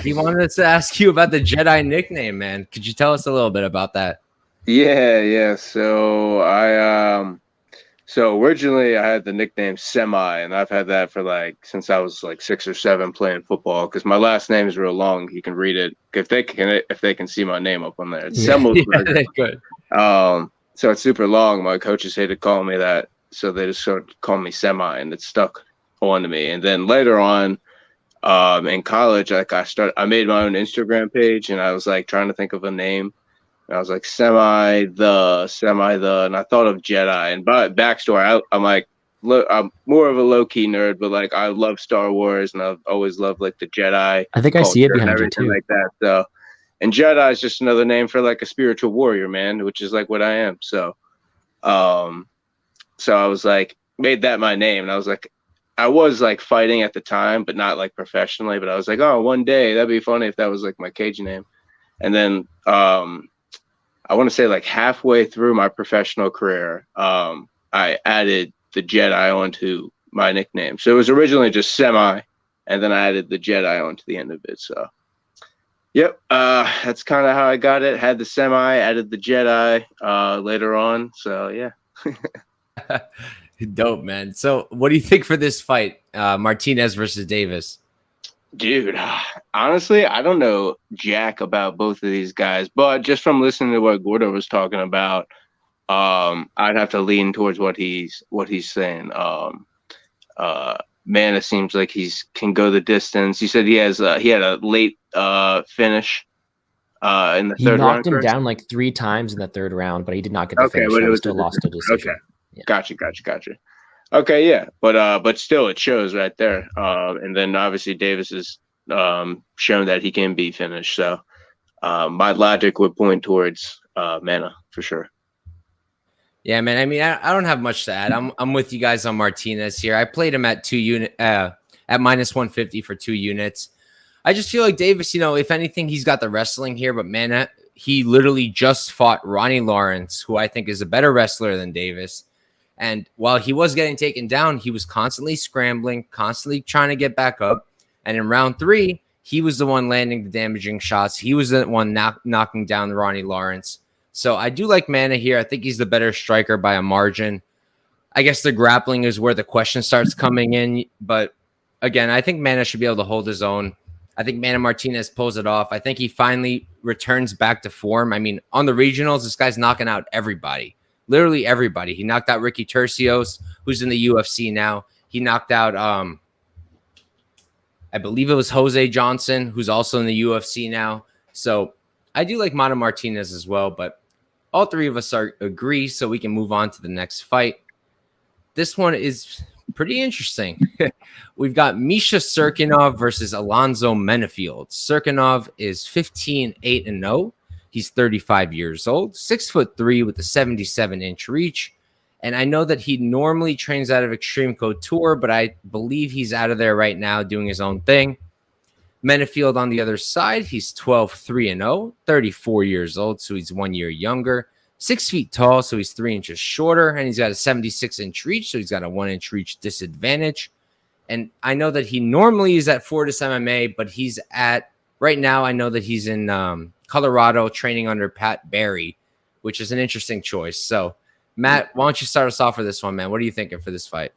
He wanted us to ask you about the Jedi nickname, man. Could you tell us a little bit about that? Yeah. So originally I had the nickname Semi, and I've had that for since I was 6 or 7 playing football, because my last name is real long. You can read it if they can see my name up on there. It's Semelsberger. Yeah, good. So it's super long. My coaches hated calling me that, so they just sort of called me Semi, and it stuck onto me. And then later on, in college, I made my own Instagram page, and I was trying to think of a name. And I was like, semi the, and I thought of Jedi. And by backstory, I'm more of a low key nerd, but I love Star Wars, and I've always loved the Jedi. I think I see it behind you too. Like that. So, and Jedi is just another name for a spiritual warrior, man, which is what I am. So, so I was made that my name, and I was fighting at the time, but not professionally. But I was oh, one day that'd be funny if that was my cage name. And then I want to say halfway through my professional career, I added the Jedi onto my nickname. So it was originally just Semi, and then I added the Jedi onto the end of it. So, yep, that's kind of how I got it. Had the Semi, added the Jedi later on. So, yeah. Dope, man. So what do you think for this fight, Martinez versus Davis? Dude, honestly, I don't know jack about both of these guys, but just from listening to what Gordo was talking about, I'd have to lean towards what he's saying. Mana seems like can go the distance. He said he had a late finish in the third round. He knocked him down 3 times in the third round, but he did not get the finish. But he still lost a decision. Okay, yeah. Gotcha. Okay, yeah, but still, it shows right there. And then obviously Davis has shown that he can be finished. So my logic would point towards Mana for sure. Yeah, man. I mean, I don't have much to add. I'm with you guys on Martinez here. I played him at 2 unit at -150 for 2 units. I just feel like Davis, if anything, he's got the wrestling here, but Mana, he literally just fought Ronnie Lawrence, who I think is a better wrestler than Davis. And while he was getting taken down, he was constantly scrambling, constantly trying to get back up. And in round 3, he was the one landing the damaging shots. He was the one knocking down Ronnie Lawrence. So I do like Mana here. I think he's the better striker by a margin. I guess the grappling is where the question starts coming in. But again, I think Mana should be able to hold his own. I think Mana Martinez pulls it off. I think he finally returns back to form. I mean, on the regionals, this guy's knocking out everybody. Literally everybody. He knocked out Ricky Tercios, who's in the UFC now. He knocked out, I believe it was Jose Johnson, who's also in the UFC now. So I do like Mana Martinez as well, but all 3 of us agree, so we can move on to the next fight. This one is pretty interesting. We've got Misha Cirkunov versus Alonzo Menifield. Cirkunov is 15-8-0. He's 35 years old, 6'3" with a 77-inch reach. And I know that he normally trains out of Extreme Couture, but I believe he's out of there right now doing his own thing. Menifield on the other side, he's 12-3-0, 34 years old, so he's 1 year younger. 6 feet tall, so he's 3 inches shorter. And he's got a 76-inch reach, so he's got a 1-inch reach disadvantage. And I know that he normally is at Fortis MMA, but he's at, right now, I know that he's in Colorado training under Pat Barry, which is an interesting choice. So Matt, why don't you start us off for this one, man? What are you thinking for this fight?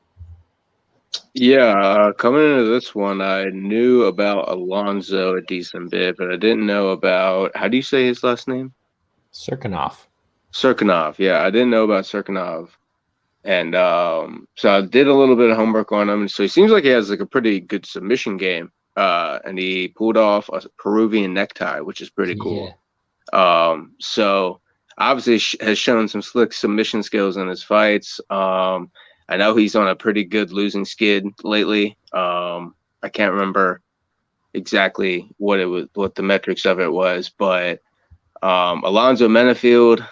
Yeah, coming into this one, I knew about Alonzo a decent bit, but I didn't know about, how do you say his last name? Cirkunov. Cirkunov. Yeah, I didn't know about Cirkunov. And so I did a little bit of homework on him. So he seems like he has like a pretty good submission game. And he pulled off a Peruvian necktie, which is pretty cool. Yeah. So obviously has shown some slick submission skills in his fights. I know he's on a pretty good losing skid lately. I can't remember exactly what the metrics of it was, but Alonzo Menifield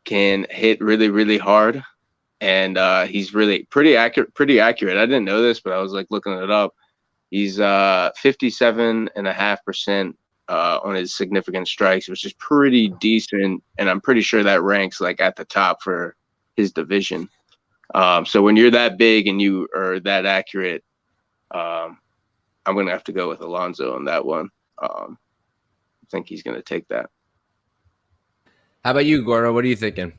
can hit really, really hard, and he's really pretty accurate. I didn't know this, but I was like looking it up. He's 57.5% on his significant strikes, which is pretty decent, and I'm pretty sure that ranks like at the top for his division. So when you're that big and you are that accurate, I'm going to have to go with Alonzo on that one. I think he's going to take that. How about you, Gordo? What are you thinking?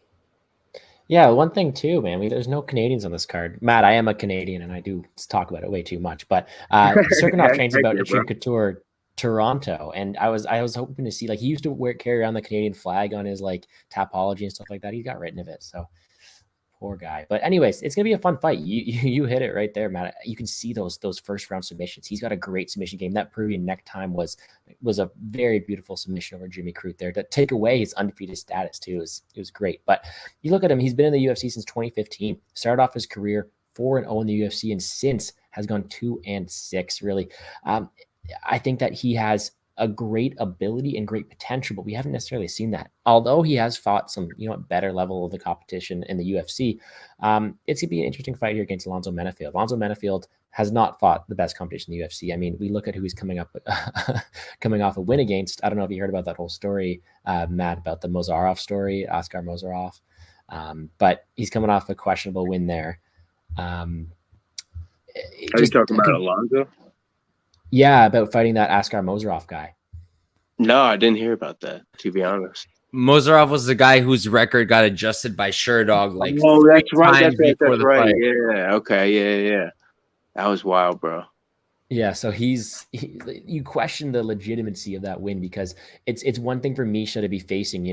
Yeah, one thing too, man. There's no Canadians on this card. Matt, I am a Canadian, and I do talk about it way too much. But Cirkunov trains about Extreme Couture Toronto, and I was hoping to see, like, he used to carry around the Canadian flag on his like Tapology and stuff like that. He got rid of it, so poor guy. But anyways, it's gonna be a fun fight. You hit it right there, Matt. You can see those first round submissions. He's got a great submission game. That Peruvian neck time was a very beautiful submission over Jimmy Crute there to take away his undefeated status too. It was great. But you look at him, he's been in the UFC since 2015. Started off his career 4-0 in the UFC, and since has gone 2-6. Really, I think that he has a great ability and great potential, but we haven't necessarily seen that. Although he has fought some, better level of the competition in the UFC, it's gonna be an interesting fight here against Alonzo Menifield. Alonzo Menifield has not fought the best competition in the UFC. I mean, we look at who he's coming off a win against. I don't know if you heard about that whole story, Matt, about the Mozarov story, Askar Mozarov, but he's coming off a questionable win there. Are you talking about Alonzo? Yeah, about fighting that Askar Mozarov guy. No, I didn't hear about that, to be honest. Mozarov was the guy whose record got adjusted by Sherdog. Like, oh, that's right. That's right. Fight. Yeah. Okay. Yeah. That was wild, bro. Yeah. So you question the legitimacy of that win, because it's one thing for Misha to be facing,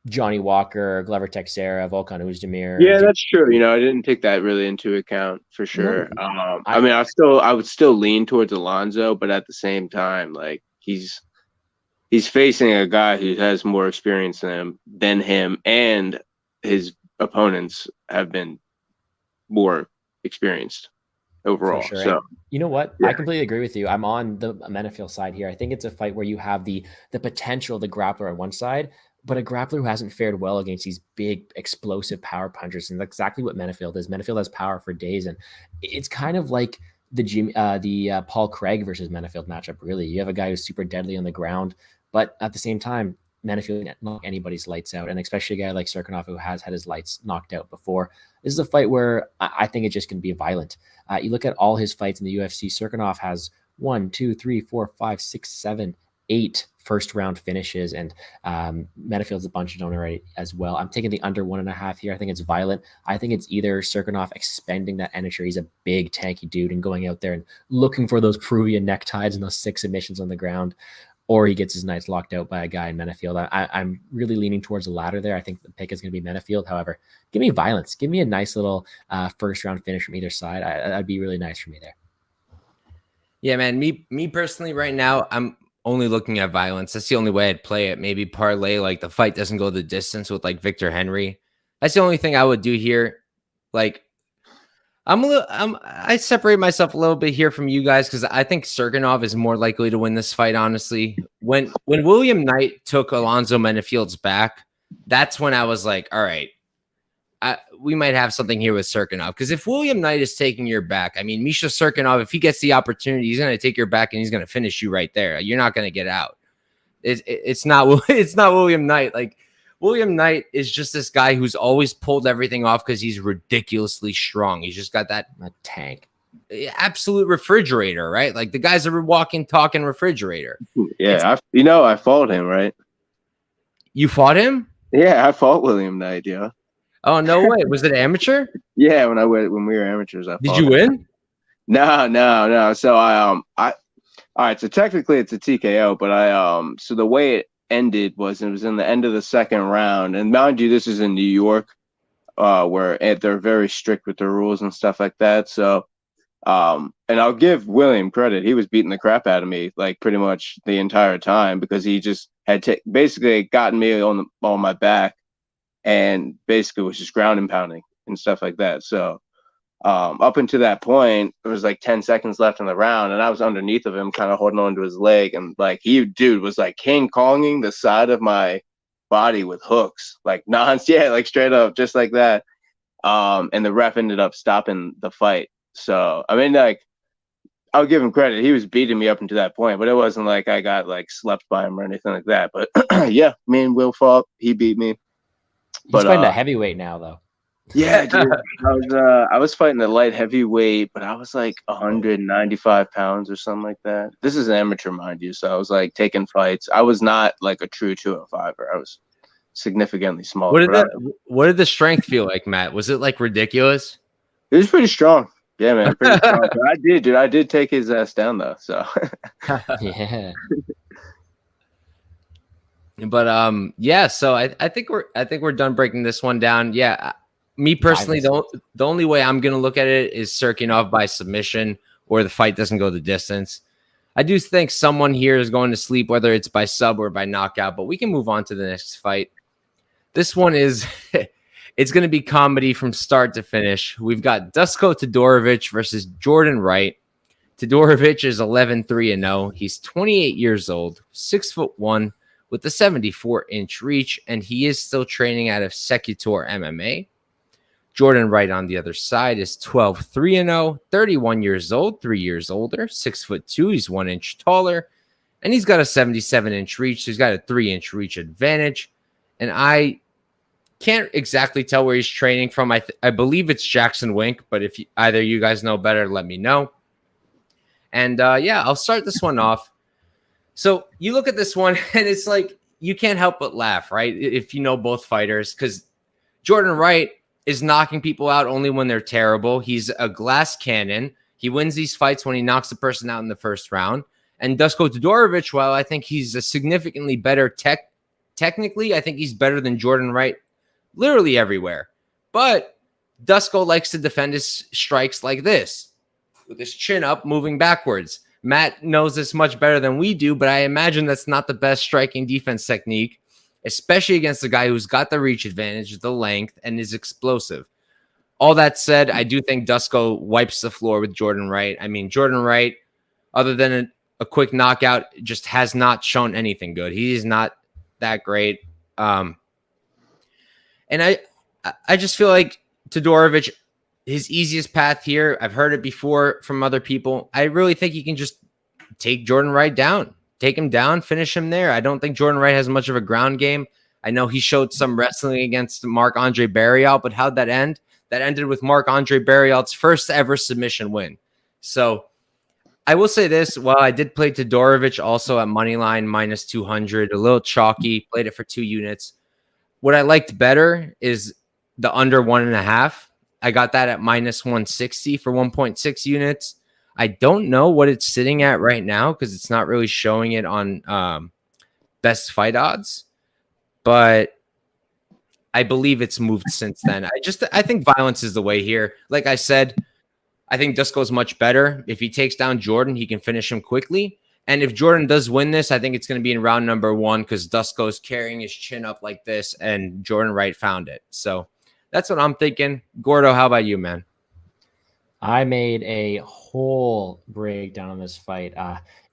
Johnny Walker, Glover Teixeira, Volkan Oezdemir. Yeah, that's true. I didn't take that really into account for sure. No, I would still lean towards Alonzo, but at the same time, like, he's facing a guy who has more experience than him, and his opponents have been more experienced overall. Sure. So you know what? Yeah. I completely agree with you. I'm on the Menifield side here. I think it's a fight where you have the potential of the grappler on one side, but a grappler who hasn't fared well against these big, explosive power punchers. And that's exactly what Menifield is. Menifield has power for days. And it's kind of like the Paul Craig versus Menifield matchup, really. You have a guy who's super deadly on the ground, but at the same time, Menifield can't knock anybody's lights out. And especially a guy like Cirkunov, who has had his lights knocked out before. This is a fight where I think it's just going to be violent. You look at all his fights in the UFC, Cirkunov has 1, 2, 3, 4, 5, 6, 7, 8 first round finishes, and Menifield's a bunch of them already as well. I'm taking the under 1.5 here. I think it's violent. I think it's either Cirkunov expending that energy. He's a big tanky dude and going out there and looking for those Peruvian neckties and those 6 submissions on the ground, or he gets his nights locked out by a guy in Menifield. I'm really leaning towards the latter there. I think the pick is going to be Menifield. However, give me violence. Give me a nice little first round finish from either side. That'd be really nice for me there. Yeah, man. Me personally, right now, I'm only looking at violence. That's the only way I'd play it. Maybe parlay like the fight doesn't go the distance with like Victor Henry. That's the only thing I would do here. Like, I separate myself a little bit here from you guys because I think Cirkunov is more likely to win this fight. Honestly, when William Knight took Alonzo Menifield's back, that's when I was like, all right, we might have something here with Cirkunov. Because if William Knight is taking your back, I mean, Misha Cirkunov, if he gets the opportunity, he's going to take your back and he's going to finish you right there. You're not going to get out. It's not William Knight. Like, William Knight is just this guy who's always pulled everything off because he's ridiculously strong. He's just got that tank, absolute refrigerator, right? Like, the guy's a walking, talking refrigerator. Yeah, I fought him, right? You fought him? Yeah, I fought William Knight, yeah. Oh, no way. Was it amateur? Yeah, when we were amateurs, I Did fought you him. win? No. So all right. So technically, it's a TKO, but so the way it ended was it was in the end of the second round, and mind you, this is in New York, where they're very strict with the rules and stuff like that. So, and I'll give William credit; he was beating the crap out of me like pretty much the entire time because he just had basically gotten me on my back and basically was just ground and pounding and stuff like that. So. Up until that point, it was like 10 seconds left in the round, and I was underneath of him, kind of holding on to his leg, and like dude was like King Konging the side of my body with hooks, like yeah, like straight up, just like that. And the ref ended up stopping the fight. So I mean, like, I'll give him credit; he was beating me up until that point, but it wasn't like I got like slept by him or anything like that. But yeah, me and Will fought; he beat me. He's fighting a heavyweight now, though. Yeah, dude. I was fighting the light heavyweight, but I was like 195 pounds or something like that. This is an amateur, mind you, so I was like taking fights. I was not like a true 205er. I was significantly smaller. What did the strength feel like, Matt? Was it like ridiculous? It was pretty strong. Yeah, man, pretty strong. But I did take his ass down though. So yeah. But yeah. So I think we're done breaking this one down. Yeah. Me personally, the only way I'm going to look at it is Cirkunov by submission or the fight doesn't go the distance. I do think someone here is going to sleep, whether it's by sub or by knockout, but we can move on to the next fight. This one is, it's going to be comedy from start to finish. We've got Dusko Todorovic versus Jordan Wright. Todorovic is 11-3-0. He's 28 years old, 6'1", with a 74-inch reach, and he is still training out of Secutor MMA. Jordan Wright on the other side is 12-3-0, 31 years old, 3 years older, 6'2". He's 1 inch taller, and he's got a 77-inch reach. So he's got a 3-inch reach advantage. And I can't exactly tell where he's training from. I believe it's Jackson Wink, but if either you guys know better, let me know. And yeah, I'll start this one off. So you look at this one, and it's like you can't help but laugh, right? If you know both fighters, because Jordan Wright is knocking people out only when they're terrible. He's a glass cannon. He wins these fights when he knocks the person out in the first round. And Dusko Todorovic, while I think he's a significantly better technically, I think he's better than Jordan Wright literally everywhere. But Dusko likes to defend his strikes like this, with his chin up, moving backwards. Matt knows this much better than we do, but I imagine that's not the best striking defense technique, especially against a guy who's got the reach advantage, the length, and is explosive. All that said, I do think Dusko wipes the floor with Jordan Wright. I mean, Jordan Wright, other than a quick knockout, just has not shown anything good. He is not that great. And I just feel like Todorovic, his easiest path here, I've heard it before from other people. I really think he can just take Jordan Wright down. Take him down, finish him there. I don't think Jordan Wright has much of a ground game. I know he showed some wrestling against Marc-Andre Barriault, but how'd that end? That ended with Marc-Andre Barriault's first ever submission win. So I will say this. While I did play Todorovic also at moneyline -200, a little chalky, played it for 2 units. What I liked better is the under 1.5. I got that at -160 for 1.6 units. I don't know what it's sitting at right now because it's not really showing it on best fight odds, but I believe it's moved since then. I think violence is the way here. Like I said, I think Dusko's much better. If he takes down Jordan, he can finish him quickly. And if Jordan does win this, I think it's going to be in round number 1 because Dusko's carrying his chin up like this and Jordan Wright found it. So that's what I'm thinking. Gordo, how about you, man? I made a whole breakdown on this fight.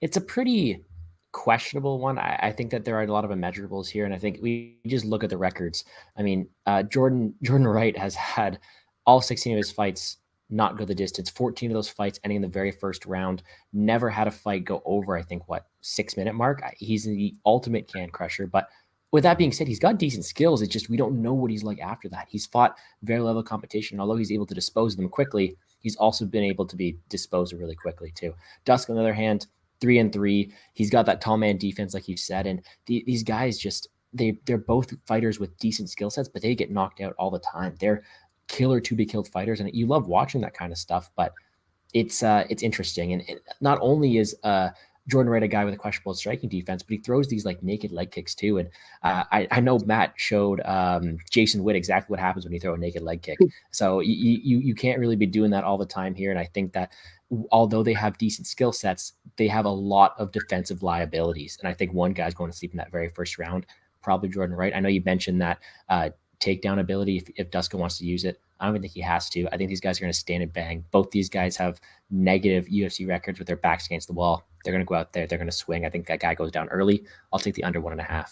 It's a pretty questionable one. I think that there are a lot of immeasurables here, and I think we just look at the records. I mean, Jordan Wright has had all 16 of his fights not go the distance. 14 of those fights ending in the very first round. Never had a fight go over, I think, 6-minute mark. He's the ultimate can crusher, but with that being said, he's got decent skills. It's just we don't know what he's like after that. He's fought very level competition. Although he's able to dispose of them quickly, he's also been able to be disposed of really quickly too. Dusk, on the other hand, 3-3. He's got that tall man defense, like you said, and these guys just they're both fighters with decent skill sets, but they get knocked out all the time. They're killer to be killed fighters, and you love watching that kind of stuff. But it's interesting, and not only is Jordan Wright a guy with a questionable striking defense, but he throws these like naked leg kicks too. And I know Matt showed Jason Witt exactly what happens when you throw a naked leg kick. So you can't really be doing that all the time here. And I think that although they have decent skill sets, they have a lot of defensive liabilities. And I think one guy's going to sleep in that very first round, probably Jordan Wright. I know you mentioned that takedown ability if Dusko wants to use it. I don't even think he has to. I think these guys are going to stand and bang. Both these guys have negative UFC records with their backs against the wall. They're going to go out there. They're going to swing. I think that guy goes down early. I'll take the under 1.5.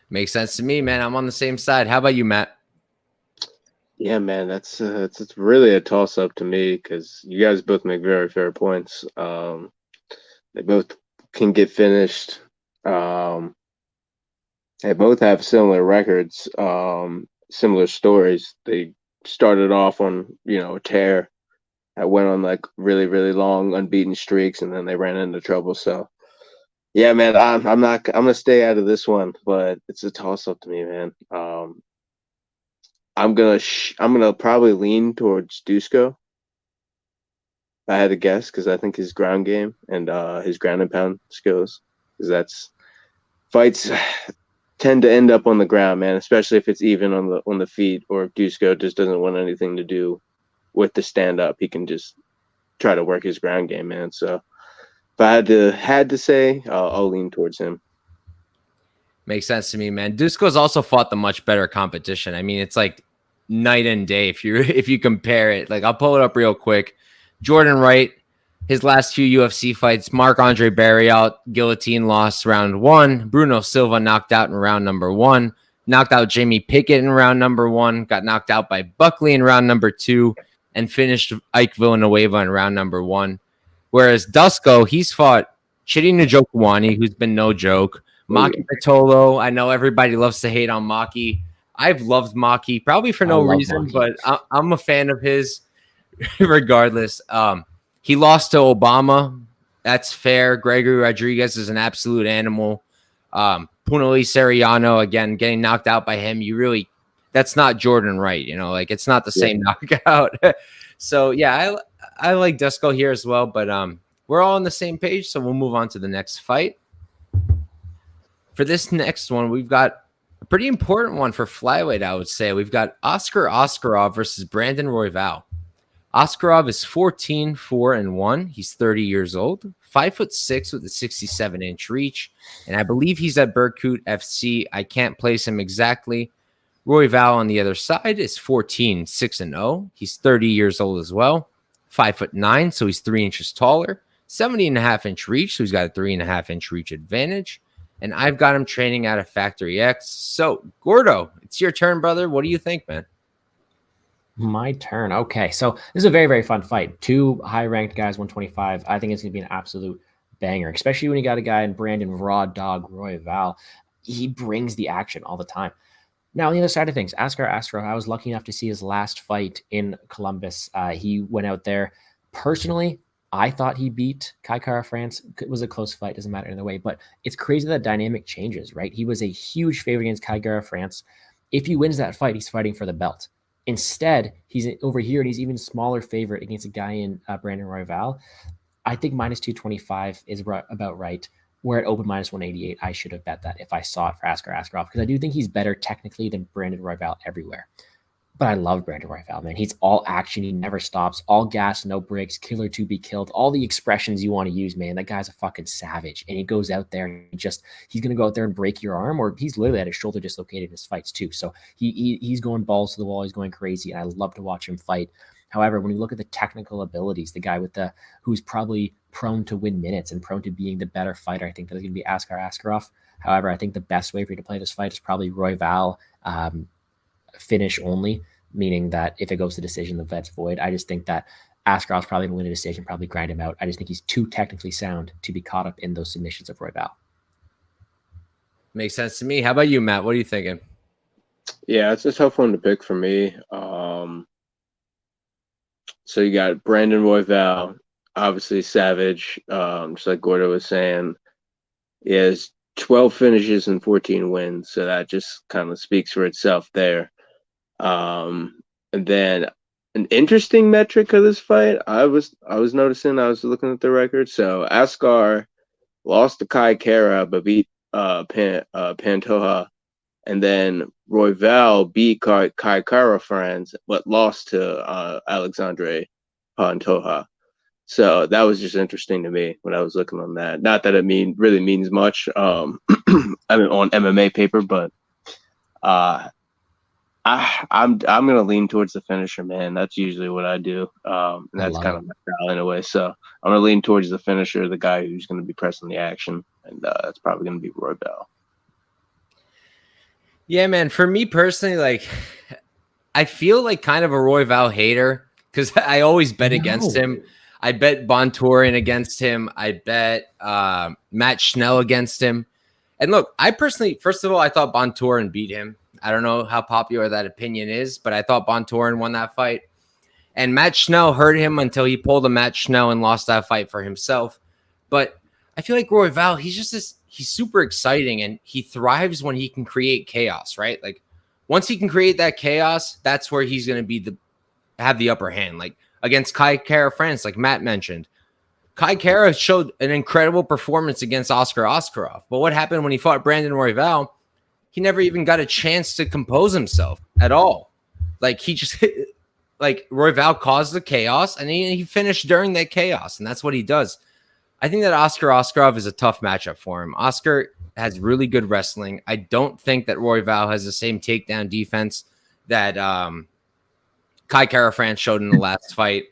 Makes sense to me, man. I'm on the same side. How about you, Matt? Yeah, man, it's really a toss-up to me because you guys both make very fair points. They both can get finished. They both have similar records, similar stories. They started off on, a tear that went on like really, really long unbeaten streaks, and then they ran into trouble. So, yeah, man, I'm gonna stay out of this one, but it's a toss-up to me, man. I'm gonna probably lean towards Dusko. If I had to guess, because I think his ground game and his ground and pound skills, because that's fights tend to end up on the ground, man, especially if it's even on the feet, or if Dusko just doesn't want anything to do with the stand up. He can just try to work his ground game, man. So if I had to say, I'll lean towards him. Makes sense to me, man. Dusko's also fought the much better competition. I mean, it's like night and day if you compare it. Like, I'll pull it up real quick. Jordan Wright, his last few UFC fights: Marc-Andre Barry out, guillotine loss round 1. Bruno Silva knocked out in round number 1. Knocked out Jamie Pickett in round number 1. Got knocked out by Buckley in round number 2. And finished Ike Villanueva in round number 1. Whereas Dusko, he's fought Chidi Njokuani, who's been no joke. Maki Pitolo, I know everybody loves to hate on Maki. I've loved Maki, probably for no reason, Maki. But I'm a fan of his regardless. He lost to Obama. That's fair. Gregory Rodrigues is an absolute animal. Punali Seriano, again, getting knocked out by him. That's not Jordan Wright, like it's not the same knockout. So yeah, I like Dusko here as well, but we're all on the same page, so we'll move on to the next fight. For this next one, we've got a pretty important one for flyweight, I would say. We've got Askarov versus Brandon Royval. Askarov is 14-4-1. He's 30 years old, 5'6" with a 67-inch reach, and I believe he's at Berkut FC. I can't place him exactly. Royval on the other side is 14-6-0. He's 30 years old as well, 5'9", so he's 3 inches taller, 70.5-inch reach, so he's got a 3.5-inch reach advantage. And I've got him training out of Factory X. So, Gordo, it's your turn, brother. What do you think, man? My turn. Okay, so this is a very, very fun fight. Two high-ranked guys, 125. I think it's going to be an absolute banger, especially when you got a guy in Brandon Raw Dog Royval. He brings the action all the time. Now, on the other side of things, Askarov, I was lucky enough to see his last fight in Columbus. He went out there. Personally, I thought he beat Kai Kara France. It was a close fight, doesn't matter either way. But it's crazy that dynamic changes, right? He was a huge favorite against Kai Kara France. If he wins that fight, he's fighting for the belt. Instead, he's over here, and he's even smaller favorite against a guy in Brandon Royval. I think minus 225 is about right. We're at open minus 188. I should have bet that if I saw it for Askarov, because I do think he's better technically than Brandon Royval everywhere. But I love Brandon Raphael, man. He's all action. He never stops. All gas, no breaks. Killer to be killed. All the expressions you want to use, man. That guy's a fucking savage. And he goes out there and he's going to go out there and break your arm, or he's literally had his shoulder dislocated in his fights too. So he's going balls to the wall. He's going crazy. And I love to watch him fight. However, when you look at the technical abilities, the guy who's probably prone to win minutes and prone to being the better fighter, I think that's going to be Askarov. However, I think the best way for you to play this fight is probably Royval. Finish only, meaning that if it goes to decision, the vet's void. I just think that Askarov's probably going to win a decision, probably grind him out. I just think he's too technically sound to be caught up in those submissions of Royval. Makes sense to me. How about you, Matt? What are you thinking? Yeah, it's a tough one to pick for me. So you got Brandon Royval, obviously savage, just like Gordo was saying. He has 12 finishes and 14 wins, so that just kind of speaks for itself there. And then an interesting metric of this fight, I was noticing, I was looking at the record. So Askar lost to Kai Kara but beat Pantoja, and then Royval beat Kai Kara friends but lost to Alexandre Pantoja. So that was just interesting to me when I was looking on that. Not that it really means much I mean on MMA paper, but I'm gonna lean towards the finisher, man. That's usually what I do. And that's kind of my style in a way. So I'm gonna lean towards the finisher, the guy who's gonna be pressing the action, and that's probably gonna be Royval. Yeah, man. For me personally, like I feel like kind of a Royval hater because I always bet against him. I bet Bontorin against him. I bet Matt Schnell against him. And look, I personally, first of all, I thought Bontorin beat him. I don't know how popular that opinion is, but I thought Bontorin won that fight. And Matt Schnell hurt him until he pulled a Matt Schnell and lost that fight for himself. But I feel like Royval, he's super exciting and he thrives when he can create chaos, right? Like once he can create that chaos, that's where he's going to have the upper hand. Like against Kai Kara France, like Matt mentioned. Kai Kara showed an incredible performance against Askar Askarov. But what happened when he fought Brandon Royval? He never even got a chance to compose himself at all. Like he just like Royval caused the chaos and he finished during that chaos. And that's what he does. I think that Askar Askarov is a tough matchup for him. Askar has really good wrestling. I don't think that Royval has the same takedown defense that Kai Kara France showed in the last fight.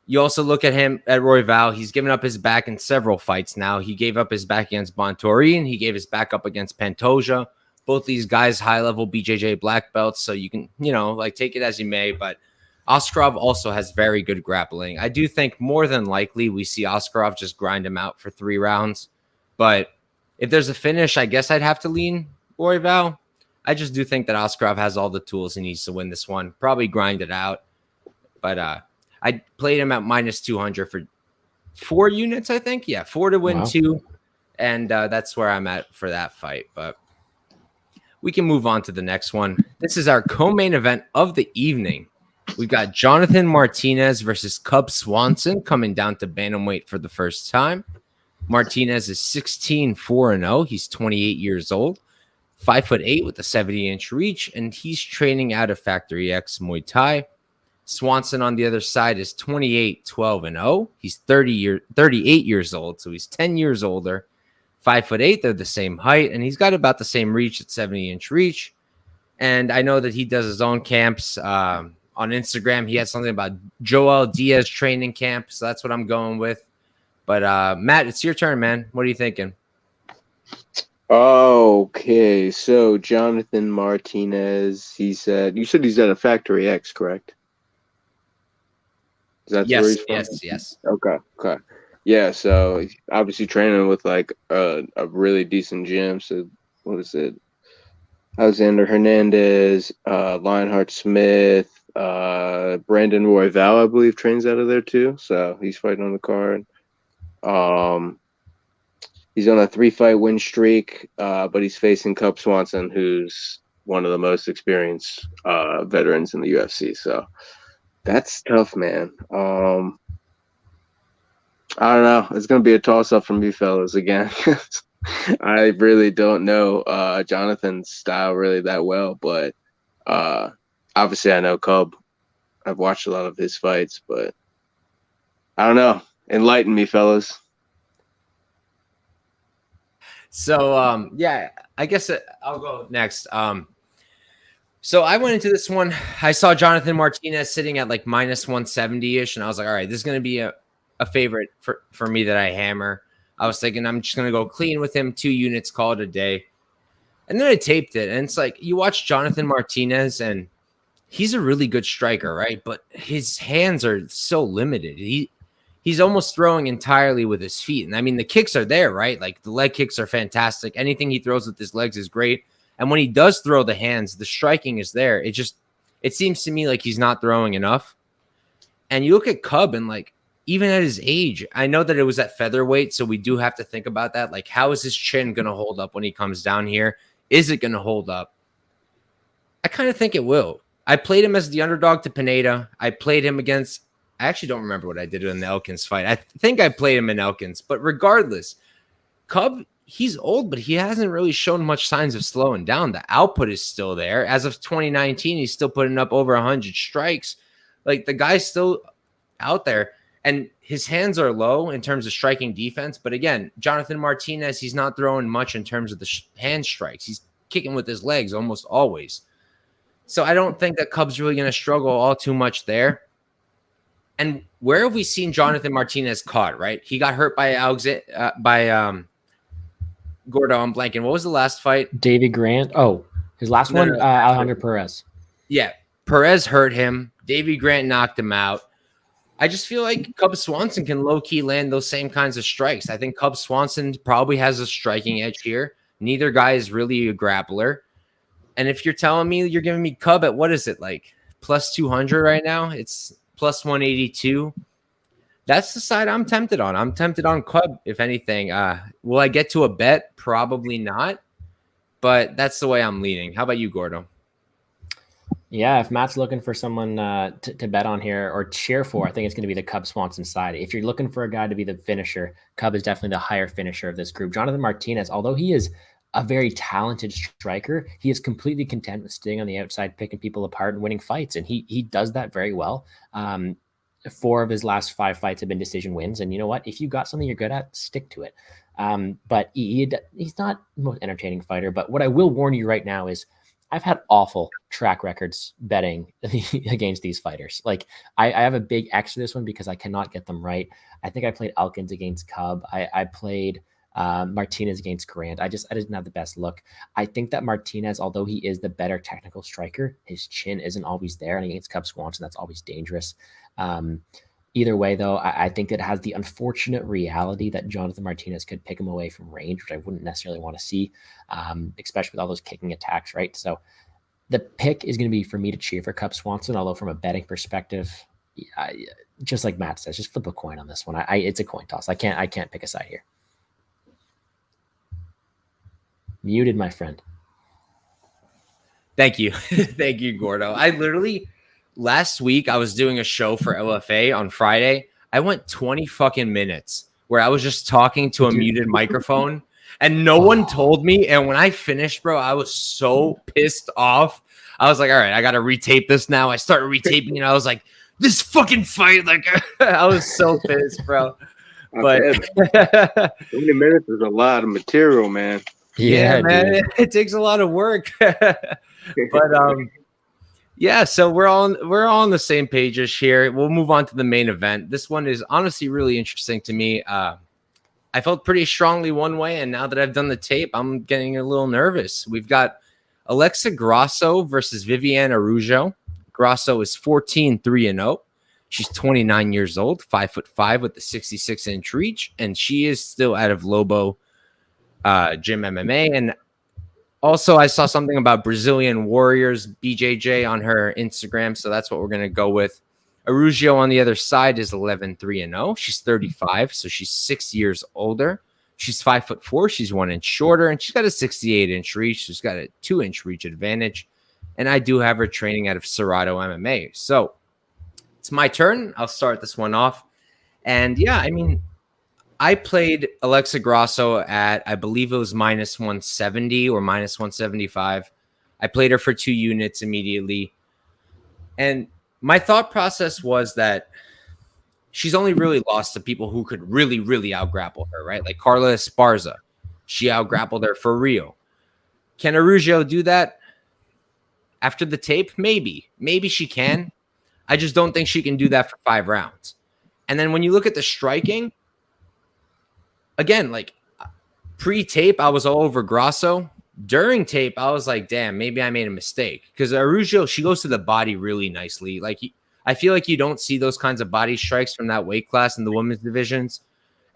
You also look at him at Royval. He's given up his back in several fights now. He gave up his back against Bontorin. He gave his back up against Pantoja. Both these guys, high-level BJJ black belts, so you can, like take it as you may. But Askarov also has very good grappling. I do think more than likely we see Askarov just grind him out for 3 rounds. But if there's a finish, I guess I'd have to lean Royval. I just do think that Askarov has all the tools he needs to win this one. Probably grind it out. But I played him at minus 200 for 4 units, I think. Yeah, 4 to win 2. And that's where I'm at for that fight. But we can move on to the next one. This is our co-main event of the evening. We've got Jonathan Martinez versus Cub Swanson coming down to bantamweight for the first time. Martinez is 16-4-0. He's 28 years old, 5'8" with a 70-inch reach, and he's training out of Factory X Muay Thai. Swanson on the other side is 28-12-0. He's 38 years old, so he's 10 years older. 5'8", they're the same height, and he's got about the same reach at 70-inch reach. And I know that he does his own camps. On Instagram, he had something about Joel Diaz training camp, so that's what I'm going with. But Matt, it's your turn, man. What are you thinking? Okay, so Jonathan Martinez, you said he's at a Factory X, correct? Is that where he's from? Yes. Okay. Yeah, so he's obviously training with like a really decent gym. So what is it? Alexander Hernandez, Lionheart Smith, Brandon Royval, I believe, trains out of there too. So he's fighting on the card. He's on a 3-fight win streak, but he's facing Cub Swanson, who's one of the most experienced veterans in the UFC. So that's tough, man. I don't know. It's going to be a toss-up from you fellas again. I really don't know Jonathan's style really that well, but obviously I know Cub. I've watched a lot of his fights, but I don't know. Enlighten me, fellas. So, yeah, I guess I'll go next. So I went into this one. I saw Jonathan Martinez sitting at like minus 170-ish, and I was like, all right, this is going to be a favorite for me that I hammer. I was thinking I'm just going to go clean with him, 2 units, call it a day. And then I taped it, and it's like you watch Jonathan Martinez, and he's a really good striker, right? But his hands are so limited. He's almost throwing entirely with his feet. And I mean, the kicks are there, right? Like the leg kicks are fantastic. Anything he throws with his legs is great. And when he does throw the hands, the striking is there. It seems to me like he's not throwing enough. And you look at Cub and like even at his age, I know that it was at featherweight, so we do have to think about that. Like, how is his chin going to hold up when he comes down here? Is it going to hold up? I kind of think it will. I played him as the underdog to Pineda. I played him against, I actually don't remember what I did in the Elkins fight. I think I played him in Elkins, but regardless, Cub, he's old, but he hasn't really shown much signs of slowing down. The output is still there. As of 2019, he's still putting up over 100 strikes. Like, the guy's still out there, and his hands are low in terms of striking defense. But again, Jonathan Martinez, he's not throwing much in terms of the hand strikes. He's kicking with his legs almost always. So I don't think that Cub's really going to struggle all too much there. And where have we seen Jonathan Martinez caught, right? He got hurt by Gordo. I'm blanking. What was the last fight? Davey Grant. Oh, his last one, Alejandro Perez. Yeah, Perez hurt him. Davey Grant knocked him out. I just feel like Cub Swanson can low-key land those same kinds of strikes. I think Cub Swanson probably has a striking edge here. Neither guy is really a grappler. And if you're telling me you're giving me Cub at, what is it, like plus 200 right now? It's plus 182. That's the side I'm tempted on. I'm tempted on Cub, if anything. Will I get to a bet? Probably not. But that's the way I'm leaning. How about you, Gordo? Yeah, if Matt's looking for someone to bet on here or cheer for, I think it's going to be the Cub Swanson side. If you're looking for a guy to be the finisher, Cub is definitely the higher finisher of this group. Jonathan Martinez, although he is a very talented striker, he is completely content with staying on the outside, picking people apart and winning fights. And he does that very well. 4 of his last 5 fights have been decision wins. And you know what? If you got something you're good at, stick to it. But he's not the most entertaining fighter. But what I will warn you right now is I've had awful track records betting against these fighters. Like I have a big X for this one because I cannot get them right. I think I played Elkins against Cub. I played Martinez against Grant. I didn't have the best look. I think that Martinez, although he is the better technical striker, his chin isn't always there. And against Cub Swanson, that's always dangerous. Either way, though, I think it has the unfortunate reality that Jonathan Martinez could pick him away from range, which I wouldn't necessarily want to see, especially with all those kicking attacks, right? So the pick is going to be for me to cheer for Cub Swanson, although from a betting perspective, just like Matt says, just flip a coin on this one. It's a coin toss. I can't pick a side here. Muted, my friend. Thank you. Thank you, Gordo. I literally... Last week, I was doing a show for LFA on Friday. I went 20 fucking minutes where I was just talking to a muted microphone and no one told me. And when I finished, bro, I was so pissed off. I was like, all right, I got to retape this now. I started retaping and I was like, this fucking fight. Like, I was so pissed, bro. But 20 minutes is a lot of material, man. Yeah, man. It takes a lot of work. But, yeah, so we're all on the same pages here. We'll move on to the main event. This one is honestly really interesting to me. I felt pretty strongly one way, and now that I've done the tape, I'm getting a little nervous. We've got Alexa Grasso versus Viviane Aroujo. Grasso is 14-3-0. She's 29 years old, 5'5" with the 66-inch reach, and she is still out of Lobo Gym MMA. And also, I saw something about Brazilian Warriors, BJJ, on her Instagram, so that's what we're going to go with. Aroujo on the other side is 11-3-0. She's 35, so she's 6 years older. She's 5'4". She's 1 inch shorter, and she's got a 68-inch reach. She's got a 2-inch reach advantage. And I do have her training out of Cerrado MMA. So it's my turn. I'll start this one off. And yeah, I mean, I played Alexa Grasso at, I believe it was minus 170 or minus 175. I played her for 2 units immediately. And my thought process was that she's only really lost to people who could really, really out-grapple her, right? Like Carla Esparza. She out-grappled her for real. Can Aroujo do that after the tape? Maybe. Maybe she can. I just don't think she can do that for 5 rounds. And then when you look at the striking, again, like pre-tape, I was all over Grasso. During tape, I was like, damn, maybe I made a mistake. Because Aroujo, she goes to the body really nicely. Like, I feel like you don't see those kinds of body strikes from that weight class in the women's divisions.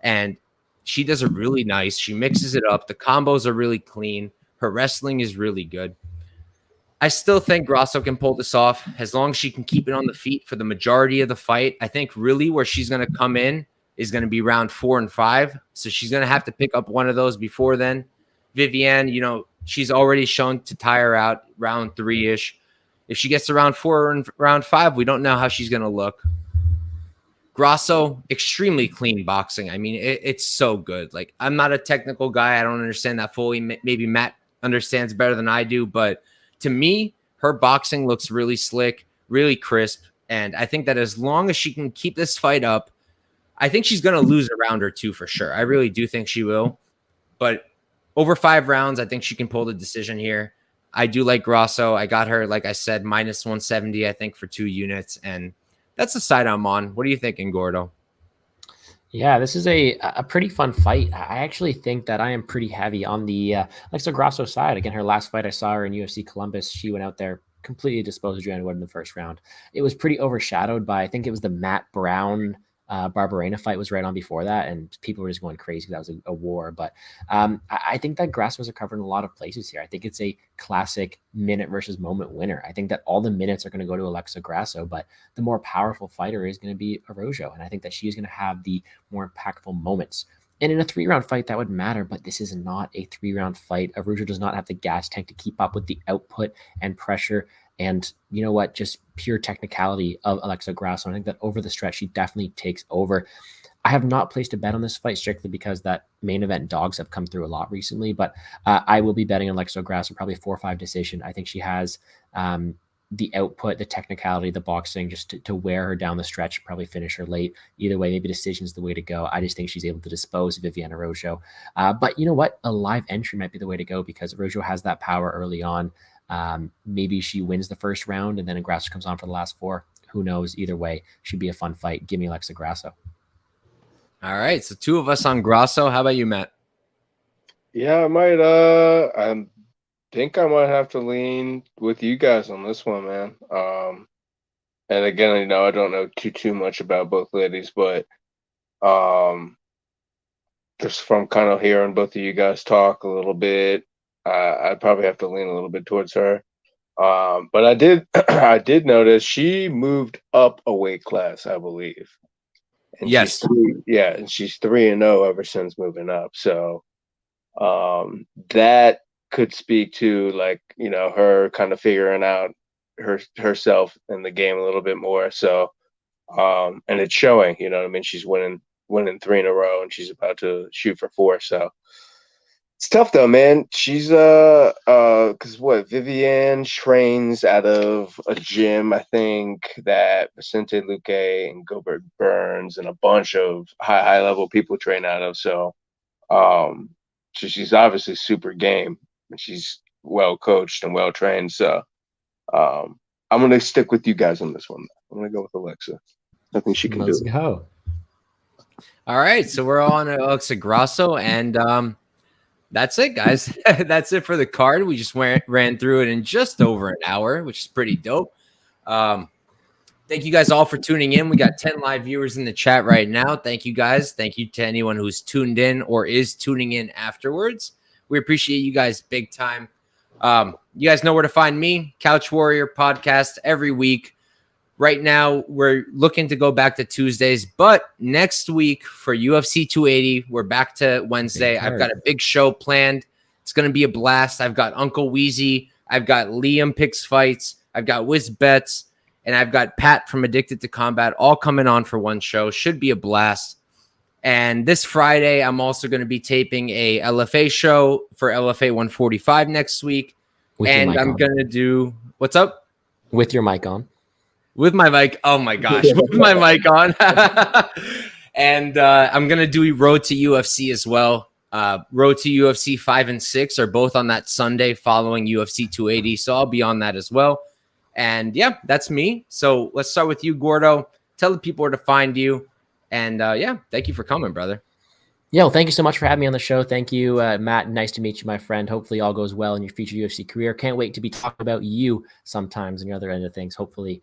And she does it really nice. She mixes it up. The combos are really clean. Her wrestling is really good. I still think Grasso can pull this off as long as she can keep it on the feet for the majority of the fight. I think really where she's going to come in is going to be round 4 and 5. So she's going to have to pick up one of those before then. Viviane, you know, she's already shown to tire out round 3-ish. If she gets to round 4 and round 5, we don't know how she's going to look. Grasso, extremely clean boxing. I mean, it's so good. Like, I'm not a technical guy. I don't understand that fully. Maybe Matt understands better than I do, but to me, her boxing looks really slick, really crisp. And I think that as long as she can keep this fight up, I think she's going to lose a round or two for sure. I really do think she will. But over 5 rounds, I think she can pull the decision here. I do like Grasso. I got her, like I said, minus 170, I think, for 2 units. And that's the side I'm on. What are you thinking, Gordo? Yeah, this is a pretty fun fight. I actually think that I am pretty heavy on the Alexa Grasso side. Again, her last fight, I saw her in UFC Columbus. She went out there, completely disposed of Joanne Wood in the first round. It was pretty overshadowed by, I think it was the Matt Brown Barberena fight was right on before that, and people were just going crazy. That was a war. But I think that Grasso was recovered in a lot of places here. I think it's a classic minute versus moment winner. I think that all the minutes are going to go to Alexa Grasso, but the more powerful fighter is going to be Araujo, and I think that she is going to have the more impactful moments. And in a 3-round fight, that would matter, but this is not a 3-round fight. Araujo does not have the gas tank to keep up with the output and pressure and, you know what, just pure technicality of Alexa Grasso. I think that over the stretch, she definitely takes over. I have not placed a bet on this fight strictly because that main event dogs have come through a lot recently, but I will be betting on Alexa Grasso, probably 4-5 decision. I think she has the output, the technicality, the boxing, just to wear her down the stretch, probably finish her late. Either way, maybe decision is the way to go. I just think she's able to dispose of Viviane Araujo. But you know what? A live entry might be the way to go because Araujo has that power early on. Maybe she wins the first round and then Grasso comes on for the last 4. Who knows? Either way, should be a fun fight. Give me Alexa Grasso. All right. So 2 of us on Grasso. How about you, Matt? Yeah, I might. I think I might have to lean with you guys on this one, man. And again, you know, I don't know too much about both ladies, but just from kind of hearing both of you guys talk a little bit, I'd probably have to lean a little bit towards her. But I did I did notice she moved up a weight class, I believe. And yes. She's 3-0 ever since moving up. So that could speak to, like, you know, her kind of figuring out herself in the game a little bit more. So and it's showing, you know what I mean? She's winning 3 in a row and she's about to shoot for 4. So it's tough though, man. She's because Viviane trains out of a gym, I think, that Vicente Luque and Gilbert Burns and a bunch of high level people train out of. So she's obviously super game and she's well coached and well trained. So I'm gonna stick with you guys on this one. I'm gonna go with Alexa. I think she can do it. Let's go. All right, so we're on Alexa Grasso, and that's it, guys. That's it for the card. We just ran through it in just over an hour, which is pretty dope. Thank you guys all for tuning in. We got 10 live viewers in the chat right now. Thank you guys. Thank you to anyone who's tuned in or is tuning in afterwards. We appreciate you guys big time. You guys know where to find me, Couch Warrior Podcast, every week. Right now, we're looking to go back to Tuesdays, but next week for UFC 280, we're back to Wednesday. I've got a big show planned. It's going to be a blast. I've got Uncle Wheezy. I've got Liam Picks Fights. I've got Wiz Bets. And I've got Pat from Addicted to Combat all coming on for one show. Should be a blast. And this Friday, I'm also going to be taping a LFA show for LFA 145 next week. And I'm going to do... What's up? With your mic on. With my mic. Oh, my gosh. With my mic on. And I'm going to do Road to UFC as well. Road to UFC 5 and 6 are both on that Sunday following UFC 280. So I'll be on that as well. And yeah, that's me. So let's start with you, Gordo. Tell the people where to find you. And yeah, thank you for coming, brother. Yeah, well, thank you so much for having me on the show. Thank you, Matt. Nice to meet you, my friend. Hopefully all goes well in your future UFC career. Can't wait to be talking about you sometimes and your other end of things, hopefully.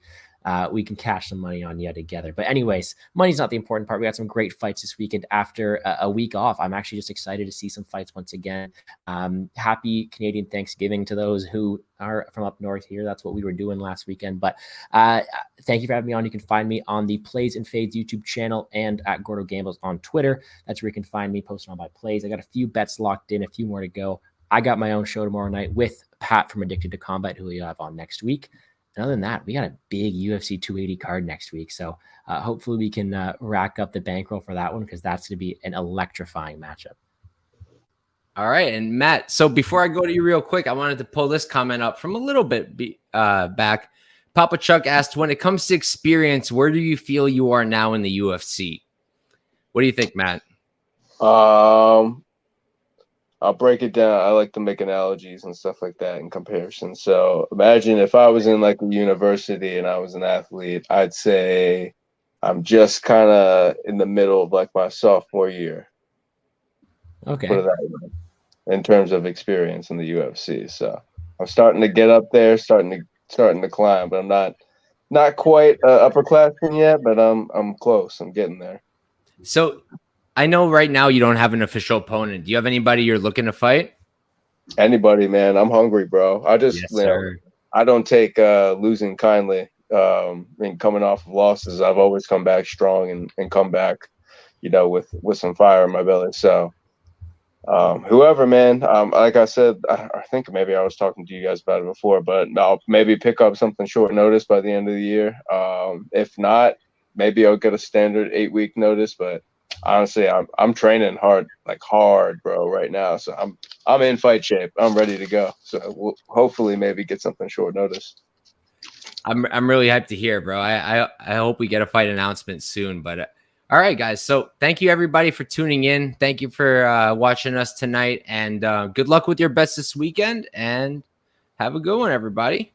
we can cash some money on you together. But anyways, money's not the important part. We got some great fights this weekend after a week off. I'm actually just excited to see some fights once again. Happy Canadian Thanksgiving to those who are from up north here. That's what we were doing last weekend. But thank you for having me on. You can find me on the Plays and Fades YouTube channel and at Gordo Gambles on Twitter. That's where you can find me posting all my plays. I got a few bets locked in, a few more to go. I got my own show tomorrow night with Pat from Addicted to Combat, who we have on next week. And other than that, we got a big UFC 280 card next week. So hopefully we can rack up the bankroll for that one, because that's going to be an electrifying matchup. All right. And Matt, so before I go to you real quick, I wanted to pull this comment up from a little bit back. Papa Chuck asked, when it comes to experience, where do you feel you are now in the UFC? What do you think, Matt? I'll break it down. I like to make analogies and stuff like that in comparison. So imagine if I was in like a university and I was an athlete, I'd say I'm just kind of in the middle of like my sophomore year. Okay. Put it that way, in terms of experience in the UFC. So I'm starting to get up there, starting to climb, but I'm not quite upperclassman yet, but I'm close. I'm getting there. So I know right now you don't have an official opponent. Do you have anybody you're looking to fight? Anybody, man. I'm hungry, bro. I just, I don't take losing kindly. Coming off of losses, I've always come back strong and come back, with some fire in my belly. So whoever, man, like I said, I think maybe I was talking to you guys about it before, but I'll maybe pick up something short notice by the end of the year. If not, maybe I'll get a standard 8-week notice, but honestly, I'm training hard, bro, right now. So I'm in fight shape. I'm ready to go. So we'll hopefully maybe get something short notice. I'm really hyped to hear, bro. I hope we get a fight announcement soon. But all right, guys. So thank you everybody for tuning in. Thank you for watching us tonight, and good luck with your bets this weekend. And have a good one, everybody.